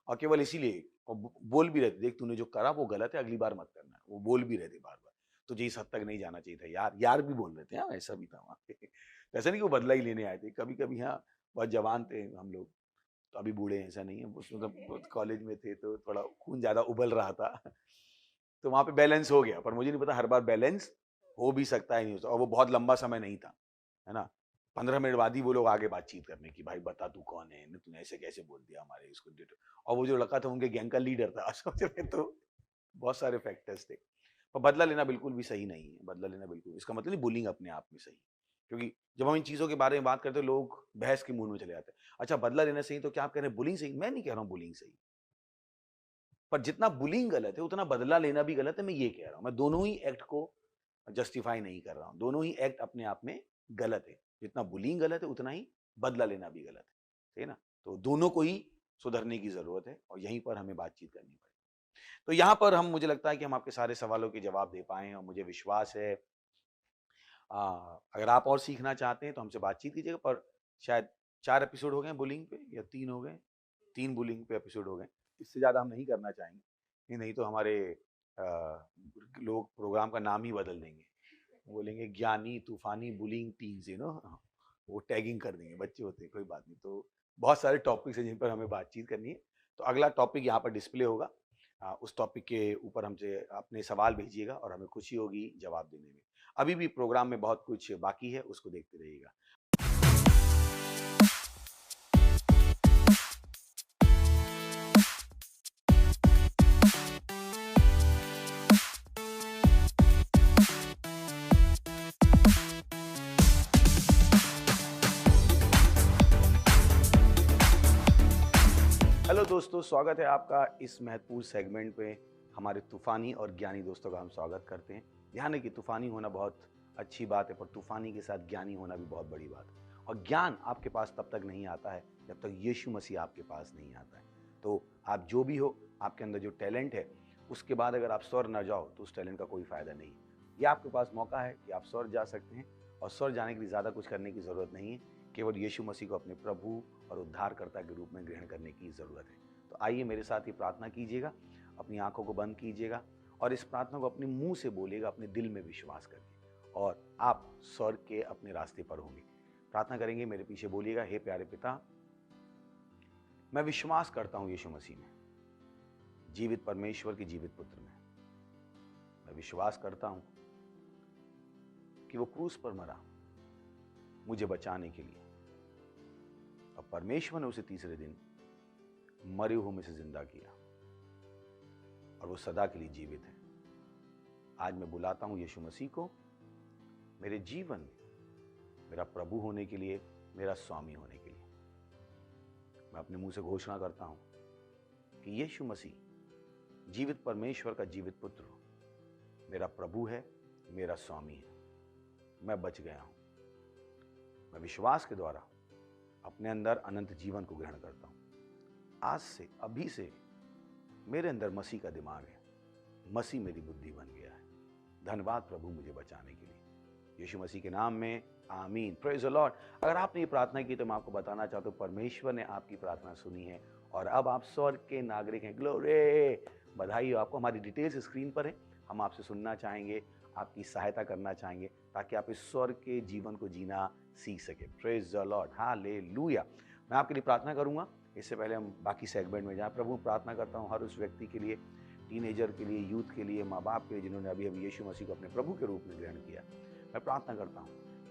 और केवल इसीलिए, और बोल भी रहते, देख तूने जो करा वो गलत है, अगली बार मत करना। वो बोल भी रहते बार बार, तुझे इस हद तक नहीं जाना चाहिए था यार, यार भी बोल रहे थे। हाँ, ऐसा भी था वहाँ पे। ऐसा नहीं कि वो बदला ही लेने आए थे, कभी कभी हाँ बहुत जवान थे हम लोग, तो अभी बूढ़े हैं ऐसा नहीं है, उसमें कॉलेज में थे तो थोड़ा खून ज्यादा उबल रहा था। तो वहां पे बैलेंस हो गया, पर मुझे नहीं पता हर बार बैलेंस हो भी सकता है, नहीं होता। और वो बहुत लंबा समय नहीं था, है ना। 15 मिनट बाद ही वो लोग आगे बातचीत करने की, भाई बता तू कौन है, तूने ऐसे कैसे बोल दिया हमारे इसको। और वो जो लड़का था उनके गैंग का लीडर था। समझ रहे, तो बहुत सारे फैक्टर्स थे। पर बदला लेना बिल्कुल भी सही नहीं है, बदला लेना बिल्कुल, इसका मतलब नहीं बुलिंग अपने आप में सही, क्योंकि जब हम इन चीजों के बारे में बात करते हैं लोग बहस के मूड में चले जाते हैं। अच्छा बदला लेना सही, तो क्या आप कह रहे हैं बुलिंग सही? मैं नहीं कह रहा हूँ बुलिंग सही, पर जितना बुलिंग गलत है उतना बदला लेना भी गलत है, मैं ये कह रहा हूँ। मैं दोनों ही एक्ट को जस्टिफाई नहीं कर रहा हूँ, दोनों ही एक्ट अपने आप में गलत है। जितना बुलिंग गलत है उतना ही बदला लेना भी गलत है ना। तो दोनों को ही सुधरने की जरूरत है, और यहीं पर हमें बातचीत करनी पड़ेगी। तो यहाँ पर मुझे लगता है कि हम आपके सारे सवालों के जवाब दे पाए हैं, और मुझे विश्वास है अगर आप और सीखना चाहते हैं तो हमसे बातचीत कीजिएगा। पर शायद 4 एपिसोड हो गए बुलिंग पे, या 3 हो गए, 3 बुलिंग पे एपिसोड हो गए, इससे ज़्यादा हम नहीं करना चाहेंगे। नहीं तो हमारे लोग प्रोग्राम का नाम ही बदल देंगे, बोलेंगे ज्ञानी तूफानी बुलिंग टीम्स, वो टैगिंग कर देंगे, बच्चे होते हैं, कोई बात नहीं। तो बहुत सारे टॉपिक्स हैं जिन पर हमें बातचीत करनी है। तो अगला टॉपिक यहाँ पर डिस्प्ले होगा, उस टॉपिक के ऊपर हमसे अपने सवाल भेजिएगा, और हमें खुशी होगी जवाब देने में। अभी भी प्रोग्राम में बहुत कुछ बाकी है, उसको देखते रहिएगा। हेलो दोस्तों, स्वागत है आपका इस महत्वपूर्ण सेगमेंट पे। हमारे तूफानी और ज्ञानी दोस्तों का हम स्वागत करते हैं। ध्यान है कि तूफानी होना बहुत अच्छी बात है, पर तूफानी के साथ ज्ञानी होना भी बहुत बड़ी बात है। और ज्ञान आपके पास तब तक नहीं आता है जब तक यीशु मसीह आपके पास नहीं आता है। तो आप जो भी हो, आपके अंदर जो टैलेंट है, उसके बाद अगर आप स्वर्ग न जाओ तो उस टैलेंट का कोई फायदा नहीं। ये आपके पास मौका है कि आप स्वर्ग जा सकते हैं, और स्वर्ग जाने के लिए ज़्यादा कुछ करने की ज़रूरत नहीं है, केवल यीशु मसीह को अपने प्रभु और उद्धारकर्ता के रूप में ग्रहण करने की ज़रूरत है। तो आइए मेरे साथ ये प्रार्थना कीजिएगा, अपनी आंखों को बंद कीजिएगा, और इस प्रार्थना को अपने मुंह से बोलिएगा, अपने दिल में विश्वास करके, और आप स्वर्ग के अपने रास्ते पर होंगे। प्रार्थना करेंगे, मेरे पीछे बोलिएगा। हे प्यारे पिता, मैं विश्वास करता हूं यीशु मसीह में, जीवित परमेश्वर के जीवित पुत्र में। मैं विश्वास करता हूं कि वो क्रूस पर मरा मुझे बचाने के लिए, और परमेश्वर ने उसे तीसरे दिन मरे हुए में से जिंदा किया, और वो सदा के लिए जीवित है। आज मैं बुलाता हूं यीशु मसीह को मेरे जीवन में मेरा प्रभु होने के लिए, मेरा स्वामी होने के लिए। मैं अपने मुंह से घोषणा करता हूं कि यीशु मसीह जीवित परमेश्वर का जीवित पुत्र मेरा प्रभु है, मेरा स्वामी है। मैं बच गया हूं। मैं विश्वास के द्वारा अपने अंदर अनंत जीवन को ग्रहण करता हूं। आज से, अभी से मेरे अंदर मसीह का दिमाग है, मसीह मेरी बुद्धि बन गया है। धन्यवाद प्रभु मुझे बचाने के लिए, यीशु मसीह के नाम में, आमीन। Praise the Lord. अगर आपने ये प्रार्थना की तो मैं आपको बताना चाहता हूँ, परमेश्वर ने आपकी प्रार्थना सुनी है, और अब आप स्वर्ग के नागरिक हैं। ग्लोरी, बधाई हो आपको। हमारी डिटेल्स स्क्रीन पर है, हम आपसे सुनना चाहेंगे, आपकी सहायता करना चाहेंगे, ताकि आप इस स्वर्ग के जीवन को जीना सीख सके। Praise the lord, hallelujah. मैं आपके लिए प्रार्थना करूंगा। इससे पहले हम बाकी सेगमेंट में जाएं, प्रभु प्रार्थना करता हूं हर उस व्यक्ति के लिए, टीनेजर के लिए, यूथ के लिए, माँ बाप के लिए, जिन्होंने अभी अभी यीशु मसीह को अपने प्रभु के रूप में ग्रहण किया। मैं प्रार्थना करता हूं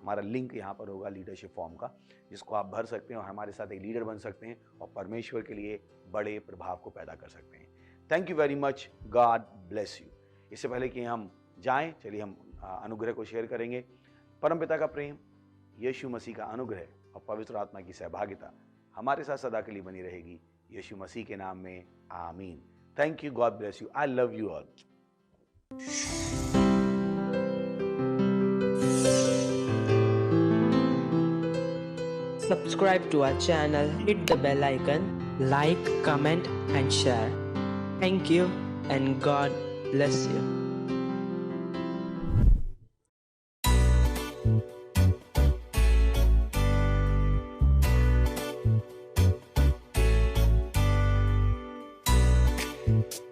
हमारा लिंक यहाँ पर होगा लीडरशिप फॉर्म का, जिसको आप भर सकते हैं और हमारे साथ एक लीडर बन सकते हैं और परमेश्वर के लिए बड़े प्रभाव को पैदा कर सकते हैं। Thank you very much, God bless you. इससे पहले कि हम जाएं, चलिए हम अनुग्रह को शेयर करेंगे। परमपिता का प्रेम, यीशु मसीह का अनुग्रह और पवित्र आत्मा की सहभागिता हमारे साथ सदा के लिए बनी रहेगी, यीशु मसीह के नाम में, आमीन। Thank you, God bless you, I love you all. Subscribe to our channel, hit the bell icon, like, comment and share. Thank you and God bless you. Thank you.